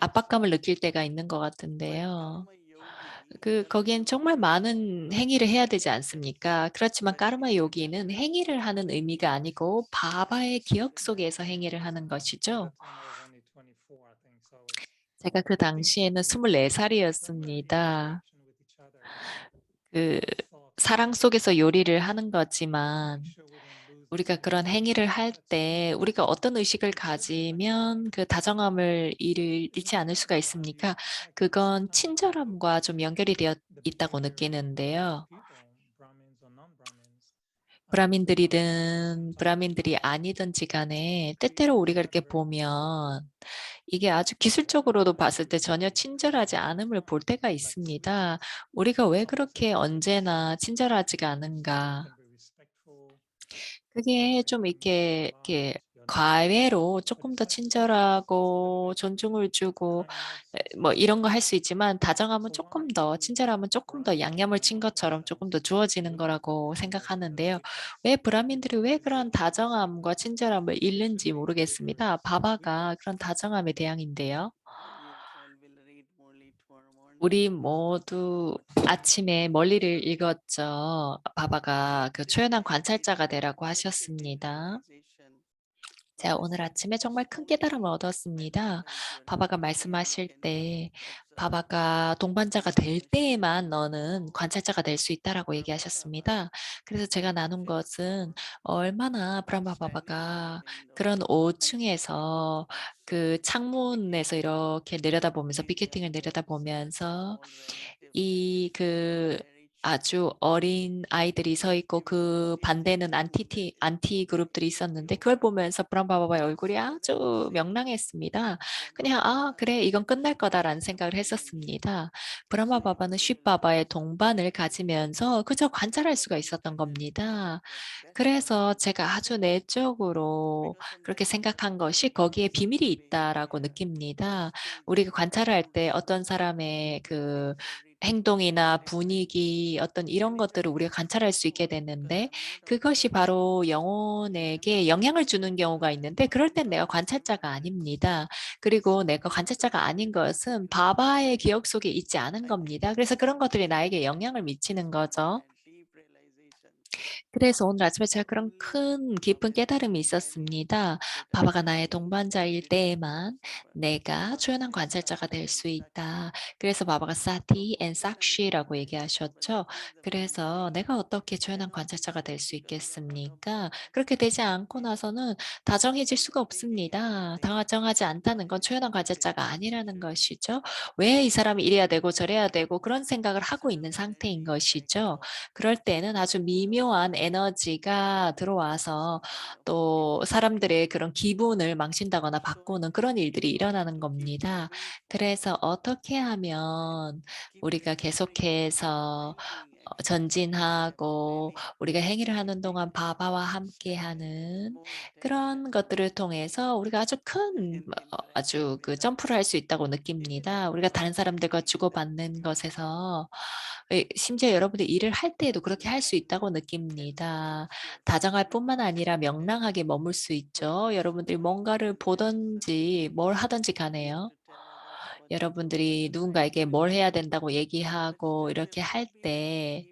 압박감을 느낄 때가 있는 것 같은데요. 거기엔 정말 많은 행위를 해야 되지 않습니까? 그렇지만 까르마 요기는 행위를 하는 의미가 아니고 바바의 기억 속에서 행위를 하는 것이죠. That time I was only 24, I think. So it's 제가 그 당시에는 when we're in 24살이었습니다. connection with each other, 그 thought 사랑 속에서 요리를 하는 거지만 make sure we don't lose the 우리가 그런 행위를 할 때 우리가 어떤 의식을 가지면 그 다정함을 잃지 않을 수가 있습니까? 그건 친절함과 좀 연결이 되어 있다고 느끼는데요. people, Brahmins or non-Brahmins. 브라민들이든 브라민들이 아니든지 간에 때때로 우리가 이렇게 보면 이게 아주 기술적으로도 봤을 때 전혀 친절하지 않음을 볼 때가 있습니다. 우리가 왜 그렇게 언제나 친절하지가 않은가? 그게 좀 이렇게 과외로 조금 더 친절하고 존중을 주고 뭐 이런 거 할 수 있지만 다정함은 조금 더 친절함은 조금 더 양념을 친 것처럼 조금 더 주어지는 거라고 생각하는데요. 왜 브라민들이 왜 그런 다정함과 친절함을 잃는지 모르겠습니다. 바바가 그런 다정함의 대양인데요. 우리 모두 아침에 멀리를 읽었죠. 바바가 그 초연한 관찰자가 되라고 하셨습니다. 제가 오늘 아침에 정말 큰 깨달음을 얻었습니다. 바바가 말씀하실 때 바바가 동반자가 될 때에만 너는 관찰자가 될 수 있다라고 얘기하셨습니다. 그래서 제가 나눈 것은 얼마나 브라마 바바가 그런 5층에서 그 창문에서 이렇게 내려다보면서 피켓팅을 내려다보면서 아주 어린 아이들이 서 있고 그 반대는 안티 그룹들이 있었는데 그걸 보면서 브람바바바의 얼굴이 아주 명랑했습니다. 그냥 '아 그래 이건 끝날 거다.'라는 생각을 했었습니다. 브라마바바는 쉿바바의 동반을 가지면서 그저 관찰할 수가 있었던 겁니다. 그래서 제가 아주 내적으로 그렇게 생각한 것이 '거기에 비밀이 있다.'라고 느낍니다. 우리가 관찰할 때 어떤 사람의 그 행동이나 분위기 어떤 이런 것들을 우리가 관찰할 수 있게 되는데 그것이 바로 영혼에게 영향을 주는 경우가 있는데 그럴 땐 내가 관찰자가 아닙니다. 그리고 내가 관찰자가 아닌 것은 바바의 기억 속에 있지 않은 겁니다. 그래서 그런 것들이 나에게 영향을 미치는 거죠. 그래서 오늘 아침에 제가 그런 큰 깊은 깨달음이 있었습니다. 바바가 나의 동반자일 때에만 내가 초연한 관찰자가 될 수 있다. 그래서 바바가 사티 앤 삭시라고 얘기하셨죠. 그래서 내가 어떻게 초연한 관찰자가 될 수 있겠습니까? 그렇게 되지 않고 나서는 다정해질 수가 없습니다. 다정하지 않다는 건 초연한 관찰자가 아니라는 것이죠. 왜 이 사람이 이래야 되고 저래야 되고 그런 생각을 하고 있는 상태인 것이죠. 그럴 때는 아주 미묘한 에너지가 들어와서 또 사람들의 그런 기분을 망친다거나 바꾸는 그런 일들이 일어나는 겁니다. 그래서 어떻게 하면 우리가 계속해서 전진하고 우리가 행위를 하는 동안 바바와 함께하는 그런 것들을 통해서 우리가 아주 그 점프를 할 수 있다고 느낍니다. 우리가 다른 사람들과 주고받는 것에서 심지어 여러분들 일을 할 때에도 그렇게 할 수 있다고 느낍니다. 다정할 뿐만 아니라 명랑하게 머물 수 있죠. 여러분들이 뭔가를 보든지 뭘 하든지 간에요. 여러분들이 누군가에게 뭘 해야 된다고 얘기하고 이렇게 할 때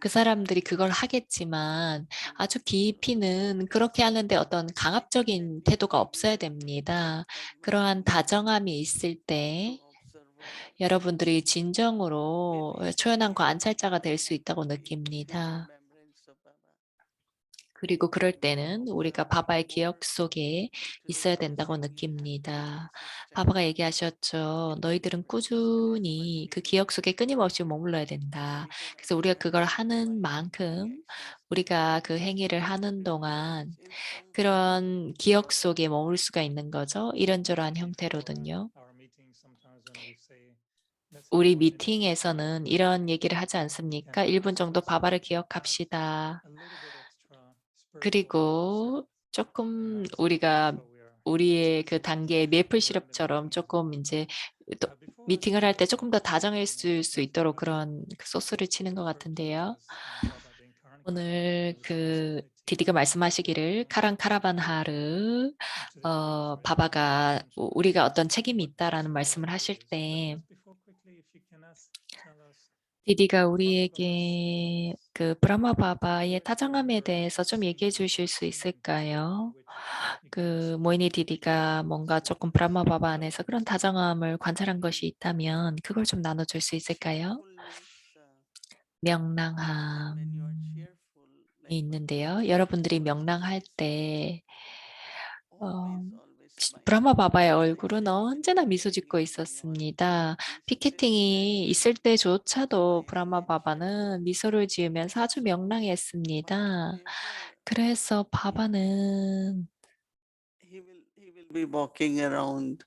그 사람들이 그걸 하겠지만 아주 깊이는 그렇게 하는데 어떤 강압적인 태도가 없어야 됩니다. 그러한 다정함이 있을 때 여러분들이 진정으로 초연한 관찰자가 될 수 있다고 느낍니다. 그리고 그럴 때는 우리가 바바의 기억 속에 있어야 된다고 느낍니다. 바바가 얘기하셨죠. 너희들은 꾸준히 그 기억 속에 끊임없이 머물러야 된다. 그래서 우리가 그걸 하는 만큼 우리가 그 행위를 하는 동안 그런 기억 속에 머물 수가 있는 거죠. 이런저런 형태로든요. Our meeting sometimes when we say, let's 우리 have 1 minute 미팅에서는 이런 얘기를 하지 않습니까? 1분 정도 바바를 기억합시다. a little bit extra spiritual 그리고 조금 우리가 so we are 우리의 그 단계의 메이플 시럽처럼 조금 인제 또 before 미팅을 할 때 조금 더 다정해질 수 있도록 그런 그 소스를 치는 것 같은데요. Baba being current 오늘 그 responsibility 디디가 말씀하시기를 카랑 카라반하르 바바가 우리가 어떤 책임이 있다라는 말씀을 하실 때 just before quickly if you can tell us 디디가 우리에게 그 브라마 바바의 타정함에 대해서 좀 얘기해 주실 수 있을까요? 그 모이니 디디가 뭔가 조금 브라마 바바 안에서 그런 다정함을 관찰한 것이 있다면 그걸 좀 나눠줄 수 있을까요? Cheerfulness, 명랑함이 when you are cheerful, like 있는데요. Baba 여러분들이 was 명랑할 때 always 브라마 smiling. 바바의 Like 얼굴은 there is 언제나 no 미소 짓고 meeting or 있었습니다. peace facility, 피케팅이 있을 때조차도 브라마 smiling and 바바는 미소를 지으면서 아주 명랑했습니다. whatever 그래서 바바는 he will be walking around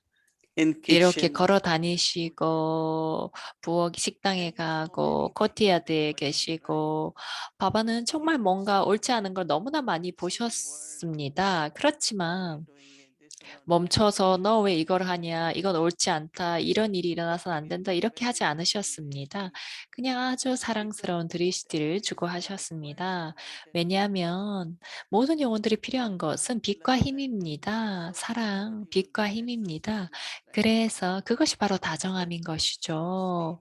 in 이렇게 kitchen. 걸어 다니시고 부엌 식당에 가고 코티야드에 계시고 바바는 정말 뭔가 옳지 않은 걸 너무나 많이 보셨습니다. 그렇지만 멈춰서 "너 왜 이걸 하냐. 이건 옳지 않다. 이런 일이 일어나서는 안 된다." 이렇게 하지 않으셨습니다. 그냥 아주 사랑스러운 드리시티를 주고 하셨습니다. 왜냐하면 모든 영혼들이 필요한 것은 빛과 힘입니다. 사랑, 빛과 힘입니다. 그래서 그것이 바로 다정함인 것이죠.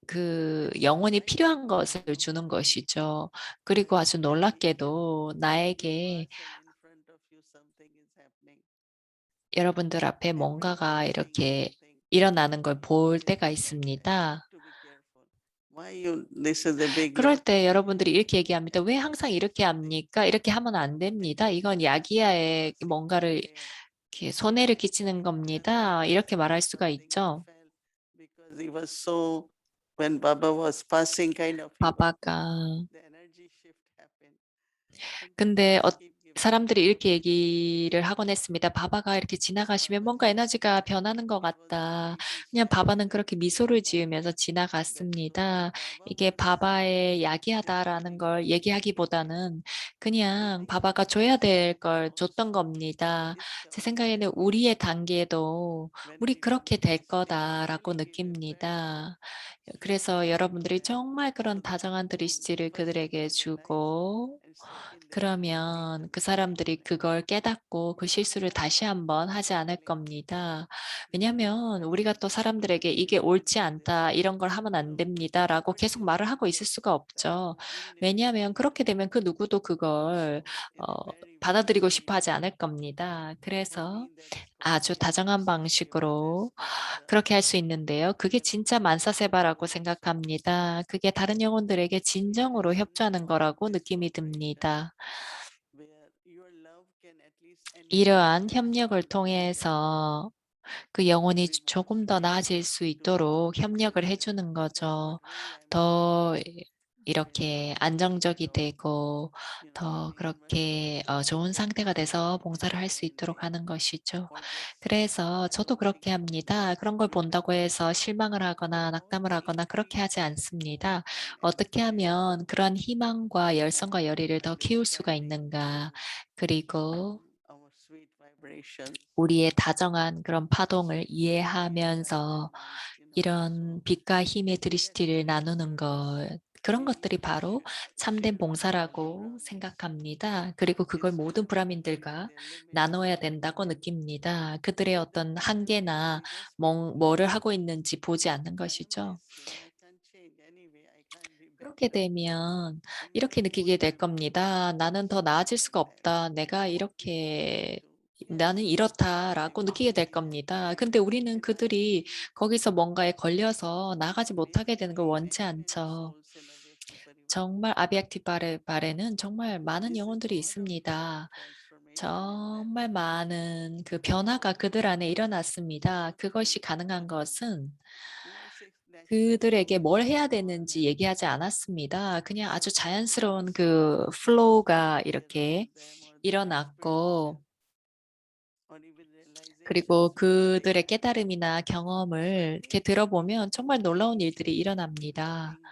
그 영혼이 필요한 것을 주는 것이죠. 그리고 아주 놀랍게도 나에게 여러분들 앞에 뭔가가 이렇게 일어나는 걸 볼 때가 있습니다. 그럴 때 여러분들이 이렇게 얘기합니다. "왜 항상 이렇게 합니까? 이렇게 하면 안 됩니다. 이건 야기야에 뭔가를 이렇게 손해를 끼치는 겁니다." 이렇게 말할 수가 있죠. Because he was so when Baba was passing kind of he was 바바가 the energy shift happened. And 근데 just keep giving 사람들이 이렇게 얘기를 하곤 했습니다. "바바가 이렇게 지나가시면 뭔가 에너지가 변하는 것 같다." 그냥 바바는 그렇게 미소를 지으면서 지나갔습니다. 이게 바바의 야기하다라는 걸 얘기하기보다는 그냥 바바가 줘야 될 걸 줬던 겁니다. 제 생각에는 우리의 단계도 '우리 그렇게 될 거다.'라고 느낍니다. 그래서 여러분들이 정말 그런 다정한 드리시지를 그들에게 주고 그러면 그 사람들이 그걸 깨닫고 그 실수를 다시 한번 하지 않을 겁니다. 왜냐하면 우리가 또 사람들에게 "이게 옳지 않다. 이런 걸 하면 안 됩니다."라고 계속 말을 하고 있을 수가 없죠. 왜냐하면 그렇게 되면 그 누구도 그걸 받아들이고 싶어 하지 않을 겁니다. 그래서 아주 다정한 방식으로 그렇게 할 수 있는데요. 그게 진짜 만사세바라고 생각합니다. 그게 다른 영혼들에게 진정으로 협조하는 거라고 느낌이 듭니다. 이러한 협력을 통해서 그 영혼이 조금 더 나아질 수 있도록 협력을 해 주는 거죠. 더 이렇게 안정적이 되고 더 그렇게 좋은 상태가 돼서 봉사를 할 수 있도록 하는 것이죠. 그래서 저도 그렇게 합니다. 그런 걸 본다고 해서 실망을 하거나 낙담을 하거나 그렇게 하지 않습니다. 어떻게 하면 그런 희망과 열성과 열의를 더 키울 수가 있는가. 그리고 우리의 다정한 그런 파동을 이해하면서 이런 빛과 힘의 드리시티를 나누는 것, 그런 것들이 바로 참된 봉사라고 생각합니다. 그리고 그걸 모든 브라민들과 나눠야 된다고 느낍니다. 그들의 어떤 한계나 뭐를 하고 있는지 보지 않는 것이죠. 그렇게 되면 이렇게 느끼게 될 겁니다. '나는 더 나아질 수가 없다. 내가 이렇게 나는 이렇다.'라고 느끼게 될 겁니다. 근데 우리는 그들이 거기서 뭔가에 걸려서 나가지 못하게 되는 걸 원치 않죠. 정말 아비약티바레는 정말 많은 This is 영혼들이 not about 있습니다. transformation in 정말 them. 많은 그 변화가 그들 안에 일어났습니다. 그것이 가능한 것은 It's a natural 그들에게 flow 뭘 which 해야 God 되는지 has 얘기하지 given. 않았습니다. 그냥 아주 So 자연스러운 whenever 그 somebody 플로우가 hears 이렇게 about them or their 일어났고, experiences or even 그리고 realizations, 그들의 they 깨달음이나 경험을 이렇게 find it 들어보면 정말 놀라운 일들이 일어납니다. lovingly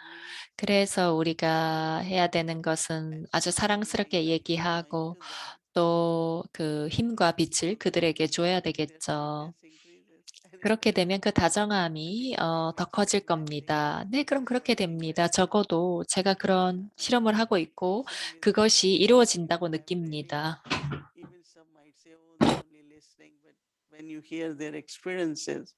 그래서 우리가 해야 되는 것은 and 아주 shining the 사랑스럽게 light divine 얘기하고 to them 또 그 힘과 빛을 so that 그들에게 줘야 their 되겠죠. sweetness increases. And if 그렇게 they 되면 그 다정함이 again, I 더 may say 커질 exactly 겁니다. 네, 그럼 what 그렇게 I 됩니다. felt 적어도 제가 그런 실험을 하고 있고 saying is that 그것이 이루어진다고 I'm really, 느낍니다. even some might say, oh, they're only listening, but when you hear their experiences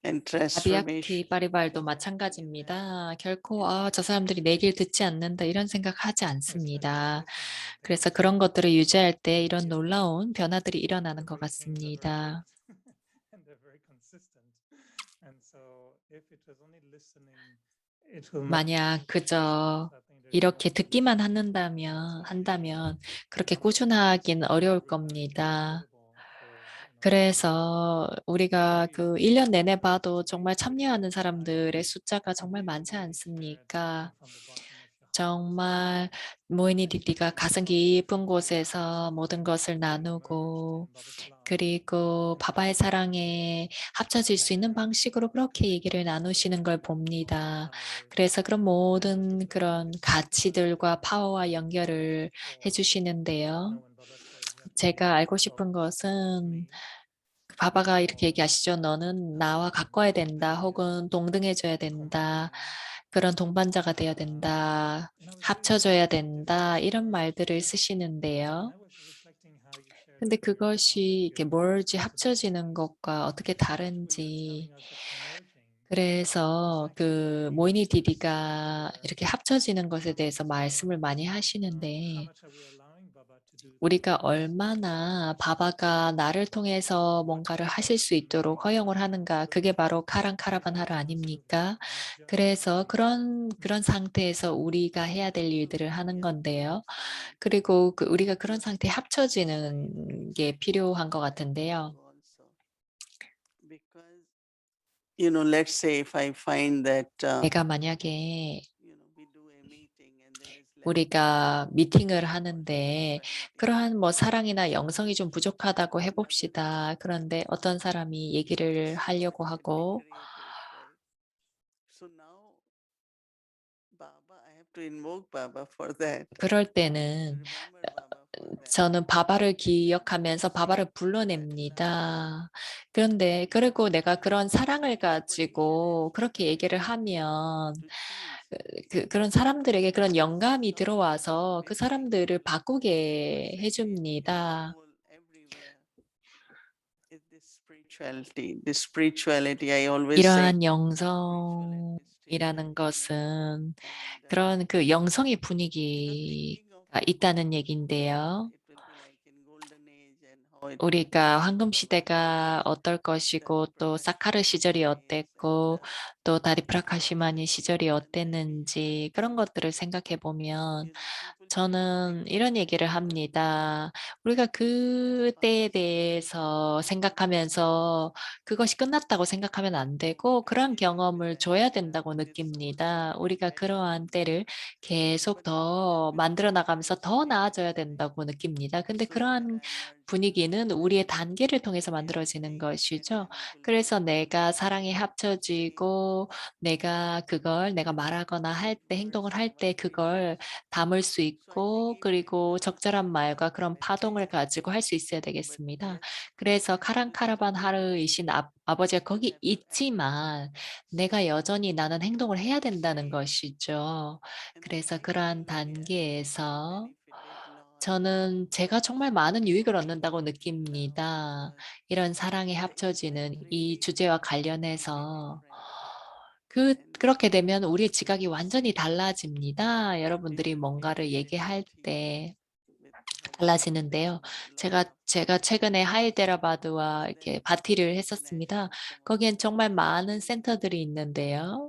and transformation 아비약티 파리발도 happening in them, 마찬가지입니다. 결코 it's 저 like 사람들이 내 얘기를 듣지 않는다 이런 생각하지 It's not just 않습니다. listening, but they 그래서 also 그런 것들을 유지할 때 이런 Yes, 놀라운 변화들이 일어나는 the 것 very things are very good 같습니다. and they're very consistent. And so if it was only listening, it will not 만약 be 그저 consistent. I think there's 이렇게 more to 듣기만 listening. 한다면 그렇게 And how much 꾸준하긴 listening 어려울 is 겁니다. available for 그래서 우리가 그 1년 내내 봐도 It's 정말 really great 참여하는 because 사람들의 숫자가 정말 really, 많지 really shared 않습니까? from the bottom of your heart. 정말 모이니 디디가 가슴 깊은 곳에서 모든 것을 나누고 그리고 바바의 사랑에 합쳐질 수 있는 방식으로 그렇게 얘기를 나누시는 걸 봅니다. 그래서 그런 모든 그런 가치들과 파워와 연결을 해주시는데요. 제가 알고 싶은 것은 바바가 이렇게 얘기하시죠. 너는 나와 가까워야 된다. 혹은 동등해져야 된다. 그런 동반자가 되어야 된다. 합쳐져야 된다. 이런 말들을 쓰시는데요. 근데 그것이 이렇게 멀지 합쳐지는 것과 어떻게 다른지. 그래서 그 모이니 디디가 이렇게 합쳐지는 것에 대해서 말씀을 많이 하시는데 우리가 얼마나 바바가 나를 통해서 뭔가를 하실 수 있도록 허용을 하는가. 그게 바로 카란카라반 하라 아닙니까? 그래서 그런 상태에서 우리가 해야 될 일들을 하는 건데요. 그리고 우리가 그런 상태에 합쳐지는 게 필요한 것 같은데요. because let's say if I find that 내가 만약에 we do a meeting and there is less 우리가 미팅을 or 하는데 spirituality, 그러한 뭐 사랑이나 영성이 좀 부족하다고 another 해봅시다. person 그런데 어떤 사람이 얘기를 하려고 can be 하고 creative, right? So now Baba, I have to invoke Baba for that. 그럴 I have to 때는 remember Baba for that. 저는 바바를 기억하면서 바바를 불러냅니다. 그런데 그리고 내가 그런 사랑을 가지고 그렇게 얘기를 하면 To change. 그런 사람들에게 그런 영감이 들어와서 그 사람들을 바꾸게 해줍니다. Everywhere is this spirituality. I always say 이러한 spiritual 영성이라는 것은 and 그런 그 영성의 thinking 분위기가 of 있다는 얘긴데요. it will be like in golden age and how it 우리가 황금 시대가 어떨 것이고 또 사카르 시절이 어땠고 또 다리프라카시마니 시절이 어땠는지 그런 것들을 생각해 보면 저는 이런 얘기를 합니다. 우리가 그 때에 대해서 생각하면서 그것이 끝났다고 생각하면 안 되고 그런 경험을 줘야 된다고 느낍니다. 우리가 그러한 때를 계속 더 만들어 나가면서 더 나아져야 된다고 느낍니다. 근데 그러한 분위기는 우리의 단계를 통해서 만들어지는 것이죠. 그래서 내가 사랑에 합쳐지고 내가 말하거나 할 때, 행동을 할 때 그걸 담을 수 있고 그리고 적절한 말과 그런 파동을 가지고 할 수 있어야 되겠습니다. 그래서 카란카라반 하르이신 아버지가 거기 있지만 내가 여전히 나는 행동을 해야 된다는 것이죠. 그래서 그러한 단계에서 저는 제가 정말 많은 유익을 얻는다고 느낍니다. 이런 사랑에 합쳐지는 이 주제와 관련해서 그렇게 되면 우리의 지각이 완전히 달라집니다. 여러분들이 뭔가를 얘기할 때 달라지는데요. 제가 최근에 하이데라바드와 이렇게 파티를 했었습니다. 거기엔 정말 많은 센터들이 있는데요.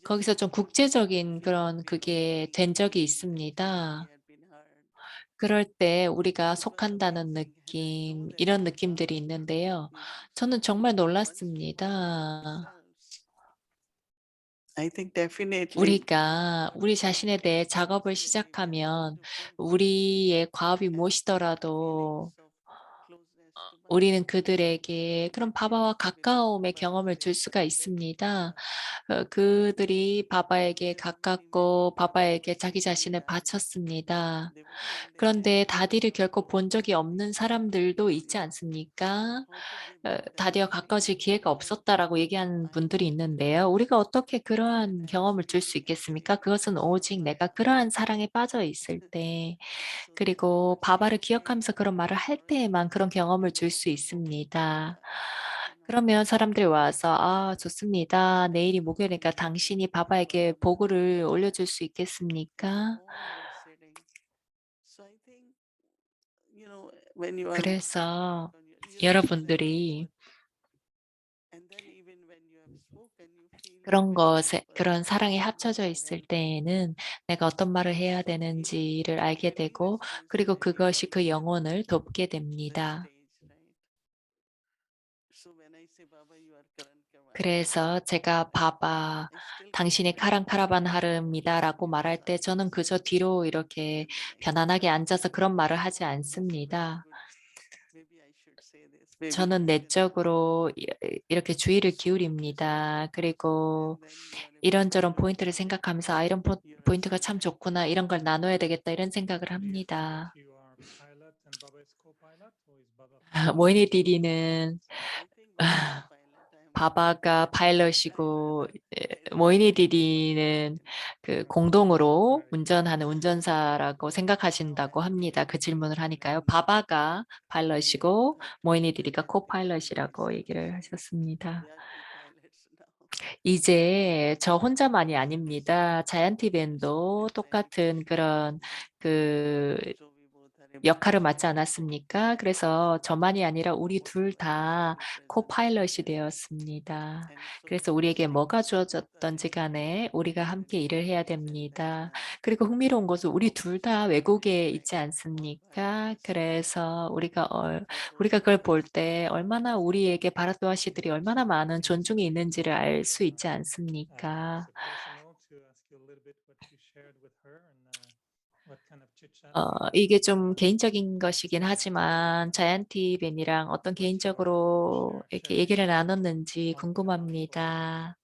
거기서 좀 국제적인 그런 그게 된 적이 있습니다. had been heard. 그럴 때 우리가 It was 속한다는 amazing and I know 느낌, that 이런 you are 느낌들이 one of 있는데요. these. 저는 정말 Once we work on 놀랐습니다. ourselves, I think definitely 우리가 우리 자신에 대해 작업을 시작하면 우리의 과업이 무엇이더라도 우리는 그들에게 그런 바바와 가까움의 경험을 줄 수가 있습니다. 그들이 바바에게 가깝고 바바에게 자기 자신을 바쳤습니다. 그런데 다디를 결코 본 적이 없는 사람들도 있지 않습니까? 다디와 가까워질 기회가 없었다라고 얘기하는 분들이 있는데요. 우리가 어떻게 그러한 경험을 줄 수 있겠습니까? 그것은 오직 내가 그러한 사랑에 빠져 있을 때, 그리고 바바를 기억하면서 그런 말을 할 때에만 그런 경험을 줄 수 있습니다. 그러면 사람들이 와서 아, 좋습니다. 내일이 목요일이니까 당신이 바바에게 보고를 올려줄 수 있겠습니까? So I think, when you are 그래서 on your earphones and 여러분들이 and then even when you have spoken, you feel 그런 very 것에 deeper 그런 that 사랑이 this is 합쳐져 what I 있을 have to do. 때에는 내가 어떤 말을 해야 So even 되는지를 알게 we are in 되고 this 그리고 그것이 그 transformation 영혼을 돕게 that 됩니다. stage, right? So when I say, Baba, you are Karan Kawai, 그래서 제가 바바, I still 당신이 continue to 카란카라반 feel 하름이다라고 말할 때 저는 그저 뒤로 이렇게 and then I say, 편안하게 앉아서 그런 말을 하지 oh, that's very 않습니다. good. Maybe I should say this. Maybe 저는 this can help. 내적으로 이렇게 주의를 So this is what 기울입니다. it is. 그리고 And then you are able to 이런저런 share 포인트를 생각하면서 아, 이런 your 포인트가 참 feedback. 좋구나, 이런 걸 나눠야 되겠다, 이런 생각을 Do you feel that 합니다. you are pilot and Baba is co-pilot, or is Baba pilot and 모이니 you are 디디는 I think Baba is pilot. I am 바바가 파일럿이고 I 모이니 really think Baba is 디디는 pilot. 그 공동으로 very good? 운전하는 운전사라고 생각하신다고 합니다. 그 질문을 하니까요. 바바가 파일럿이고 모이니 디디가 코파일럿이라고 얘기를 하셨습니다. They are co-pilots now. 이제 저 혼자만이 아닙니다. 자이언티 밴도 똑같은 그런 그 So we both are able to 역할을 맡지 share. 않았습니까? 그래서 저만이 아니라 우리 둘 다 Co-pilot 코파일럿이 되었습니다. and so 그래서 우리에게 뭐가 we both are 주어졌던지 able to 간에 우리가 함께 일을 해야 communicate and 됩니다. then 그리고 흥미로운 것은 우리 둘 다 외국에 like 있지 않습니까? co-pilots. 그래서 우리가 So those 우리가 are 그걸 the 볼 때 얼마나 우리에게 바라도아시들이 얼마나 많은 존중이 있는지를 알 수 있지 않습니까? Is it personal to ask you a little bit what you shared with her and what kind of chit chat 이게 you 좀 개인적인 것이긴 하지만 자이언티 벤이랑 어떤 what's your 개인적으로 이렇게 sharing 얘기를 style 나눴는지 among 궁금합니다.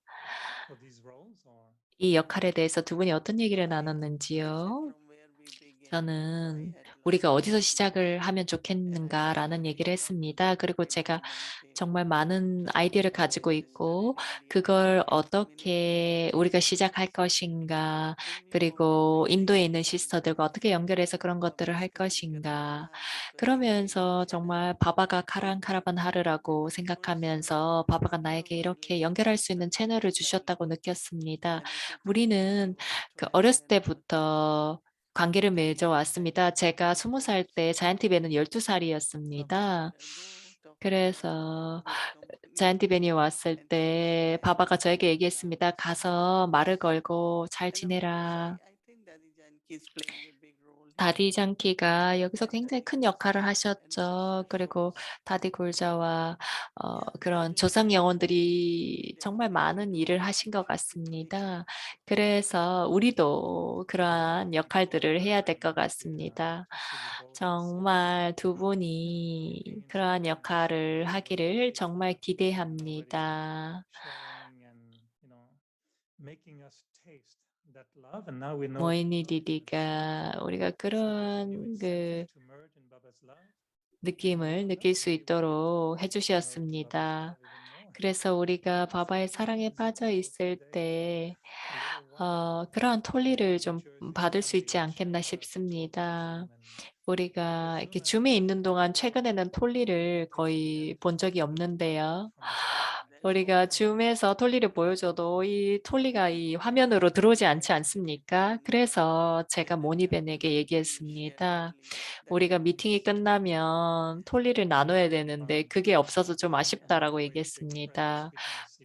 for these roles or 이 역할에 대해서 두 분이 어떤 얘기를 I said 나눴는지요? from where we begin. I 저는 had to 우리가 ask 어디서 Baba 시작을 하면 and I said 좋겠는가라는 Baba, 얘기를 you have to 했습니다. 그리고 제가 implement it. 정말 많은 아이디어를 가지고 있고 Sister in India, 그걸 communicate 어떻게 with 우리가 the 시작할 sisters. 것인가, And we found it 그리고 very 인도에 있는 difficult. 시스터들과 어떻게 연결해서 그런 것들을 Baba's 할 Karan 것인가. Karavan because 그러면서 he had 정말 a 바바가 카란카라반 하르라고 it was 생각하면서 바바가 나에게 이렇게 연결할 수 있는 채널을 주셨다고 느꼈습니다. and if it 우리는 I was 그 12 어렸을 then 때부터 관계를 맺어왔습니다. 제가 20살 때 자이언티 벤은 Baba 12살이었습니다. said, go talk to 그래서 good company 자이언티 벤이 왔을 and tell them 때 I am 바바가 저에게 going now. 얘기했습니다. 가서 말을 걸고 잘 And of course, 지내라. I think Daddy Janki is playing a big role here. 다디 장키가 여기서 And 굉장히 Daddy 큰 Gurja 역할을 and 하셨죠. Sister 그리고 Shores. 다디 굴자와 They are 그런 very 조상 important. 영혼들이 They 정말 really 많은 do 일을 하신 것 appreciate it. 같습니다. 그래서 우리도 그러한 역할들을 해야 될 것 같습니다. to see you both as 정말 두 moving 분이 into 그러한 역할을 a different 하기를 place 정말 already 기대합니다. sharing and making us taste that love and now we know 모이니 we can receive it. 디디가 우리가 So giving you 그런 incentive 그 to merge in Baba's love 느낌을 느낄 수 maybe we can 있도록 merge in Baba's 해주셨습니다. love even more. 그래서 우리가 So 바바의 give us an 사랑에 빠져 example 있을 today of 때 a little while 그러한 톨리를 좀 that you're 받을 수 있지 sharing 않겠나 through 싶습니다. Zoom and 우리가 Zoom 이렇게 and 줌에 있는 동안 Zoom 최근에는 톨리를 거의 본 적이 없는데요. 우리가 줌에서 톨리를 보여줘도 이 톨리가 이 화면으로 들어오지 않지 않습니까? 그래서 제가 모니벤에게 얘기했습니다. 우리가 미팅이 끝나면 톨리를 나눠야 되는데 그게 없어서 좀 아쉽다라고 얘기했습니다.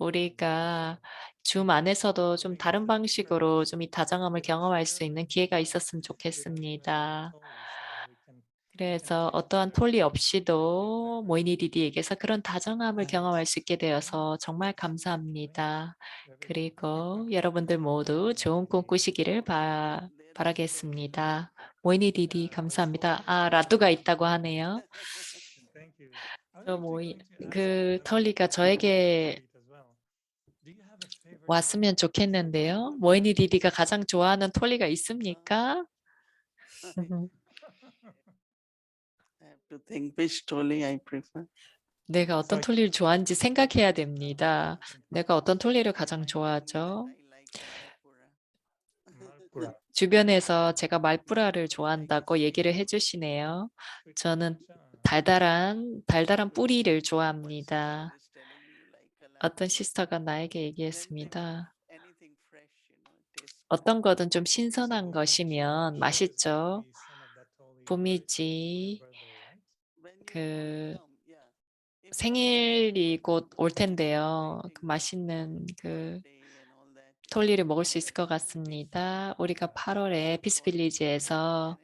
우리가 줌 안에서도 좀 다른 방식으로 좀 이 다정함을 경험할 수 있는 기회가 있었으면 좋겠습니다. 그래서 어떠한 톨리 없이도 모이니 디디에게서 그런 다정함을 경험할 수 있게 되어서 정말 감사합니다. 그리고 여러분들 모두 좋은 꿈 꾸시기를 바라겠습니다. 모이니 디디 감사합니다. 아, 라뚜가 있다고 하네요. Thank you. I was 저 actually going to ask 그 the 털리가 저에게 Kate as well. Do you have a favorite 왔으면 좋겠는데요. 모이니 디디가 가장 좋아하는 톨리가 있습니까? I have to think which trolley I prefer. 내가 어떤 톨리를 좋아하는지 생각해야 됩니다. 내가 어떤 톨리를 가장 좋아하죠? I like Malpura. Malpura? 주변에서 제가 말뿌라를 좋아한다고 얘기를 해주시네요. 저는 달달한 뿌리를 좋아합니다. Is telling me you like 어떤 Kalambuya. 시스터가 나에게 Then 얘기했습니다. anything fresh, tastes 어떤 거든 좀 신선한 것이면 맛있죠. 봄이지. when you 그 come, yeah. If 생일이 곧 올 텐데요. 그 맛있는 그 birthday and all that, 톨리를 먹을 수 있을 것 같습니다. 우리가 8월에 피스빌리지에서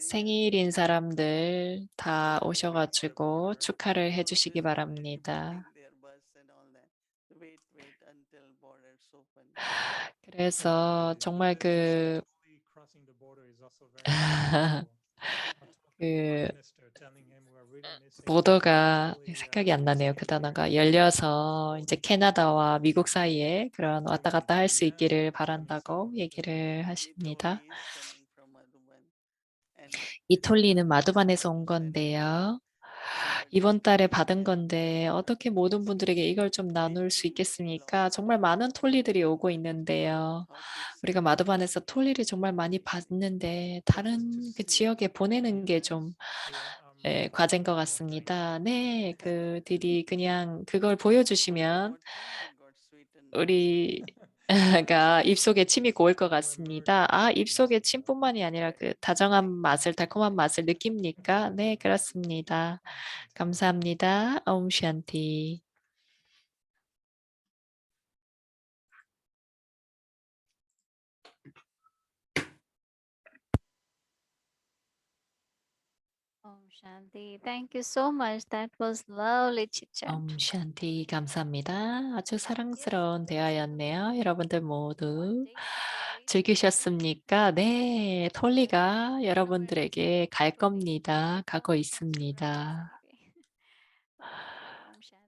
생일인 사람들 다 오셔가지고 축하를 해주시기 바랍니다. their bus and all that. Wait until borders open. 그래서 정말 그 보더가 생각이 안 나네요. 그 단어가 열려서 이제 캐나다와 미국 사이에 그런 왔다 갔다 할 수 있기를 바란다고 얘기를 하십니다. 이 톨리는 마두반에서 온 건데요. 이번 달에 받은 건데 어떻게 모든 분들에게 이걸 좀 나눌 수 있겠습니까? 정말 많은 톨리들이 오고 있는데요. 우리가 마두반에서 톨리를 정말 많이 받는데 다른 그 지역에 보내는 게 좀 과제인 것 같습니다. 네, 그들이 그냥 그걸 보여주시면 우리가 입속에 침이 고일 것 같습니다. 아, 입속에 침뿐만이 아니라 그 다정한 맛을, 달콤한 맛을 느낍니까? 네, 그렇습니다. 감사합니다. 옴샨티. Om Shanti. Thank you so much. That was lovely chit chat. 옴샨티 감사합니다. 아주 사랑스러운 대화였네요. 여러분들 모두 즐기셨습니까? 네, 톨리가 여러분들에게 갈 겁니다. 가고 있습니다.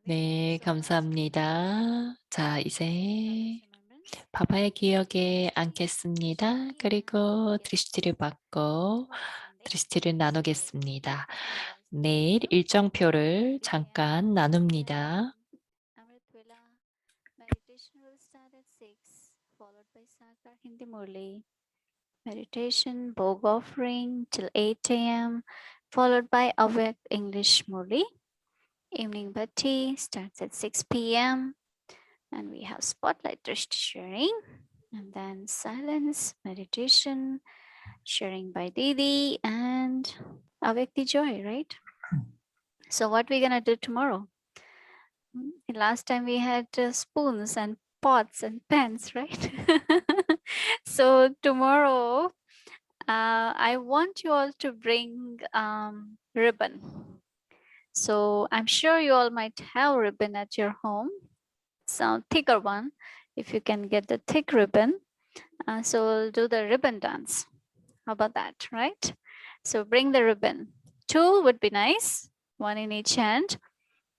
네, 감사합니다. 자, 이제 바바의 기억에 앉겠습니다. 그리고 드리시티를 받고 드리시티를 나누겠습니다. 내일 일정표를 잠깐 나눕니다. Meditation will start at 6, followed by Sakar Hindi Murli. Meditation, Bhog offering till 8 a.m., followed by Avyakt English Murli. Evening Bhatti starts at 6 p.m. and we have Spotlight Drishti sharing, and then silence, meditation, sharing by Didi and Avyakti Joy, right? So what we're gonna do tomorrow? Last time we had spoons and pots and pans, right? So tomorrow, I want you all to bring ribbon. So I'm sure you all might have ribbon at your home, some thicker one, if you can get the thick ribbon. So we'll do the ribbon dance. How about that, right? So bring the ribbon. 2 would be nice, 1 in each hand.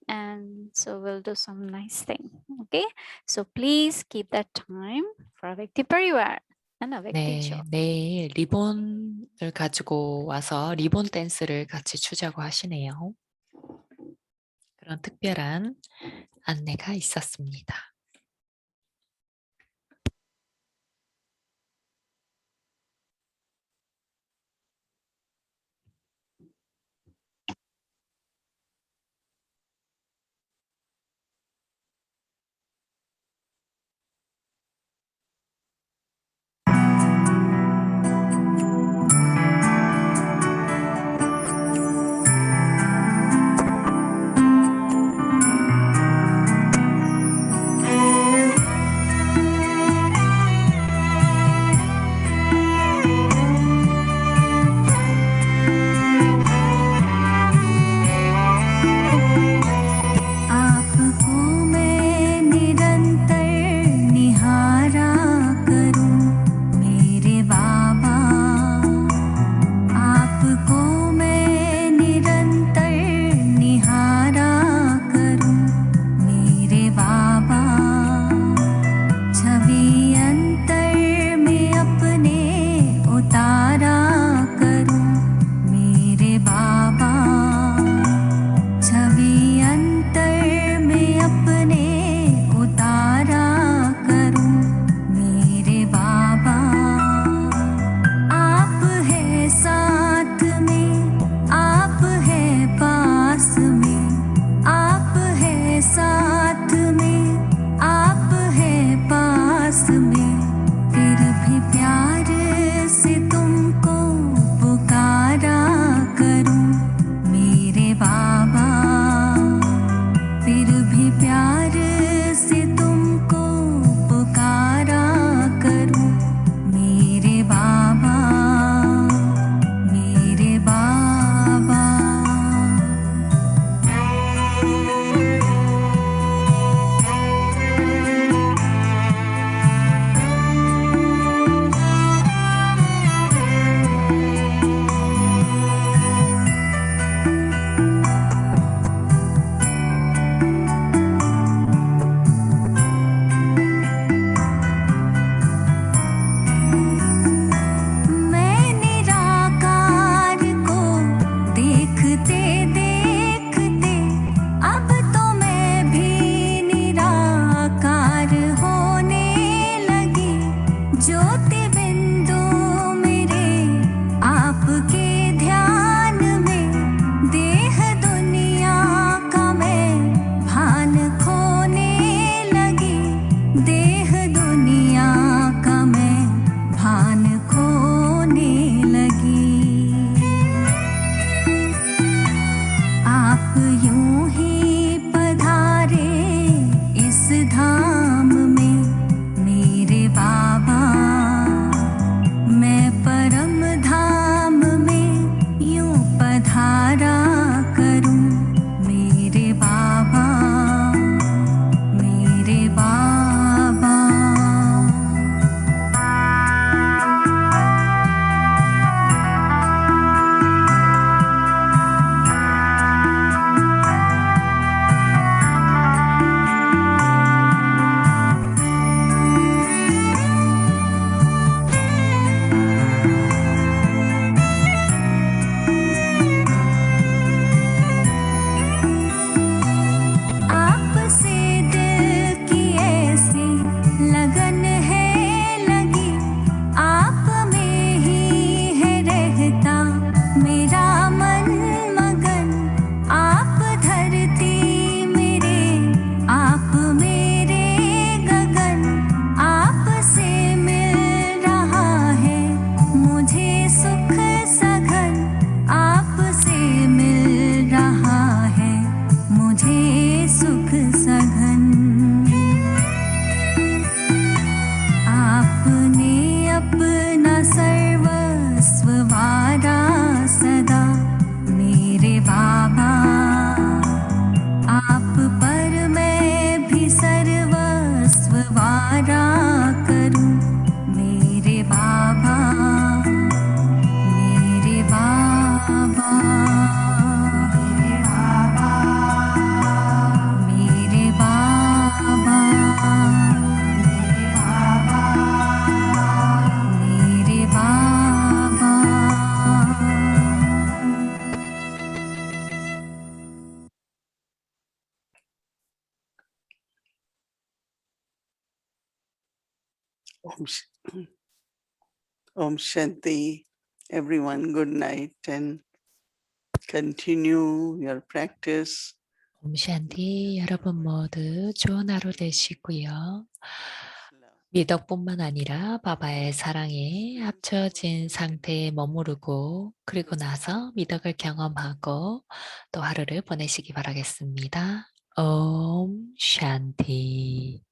And so we'll do some nice thing. Okay, so please keep that time for Avyakti Parivar and Avyakti Joy. 네, 내일 리본을 가지고 와서 리본 댄스를 같이 추자고 하시네요. 그런 특별한 안내가 있었습니다. Om, Om Shanti. Everyone, good night and continue your practice. 옴샨티 여러분 모두 좋은 하루 되시고요. Baba's love. 미덕뿐만 아니라 바바의 사랑에 합쳐진 상태에 머무르고 그리고 나서 미덕을 경험하고 또 하루를 보내시기 바라겠습니다. 옴 샨티.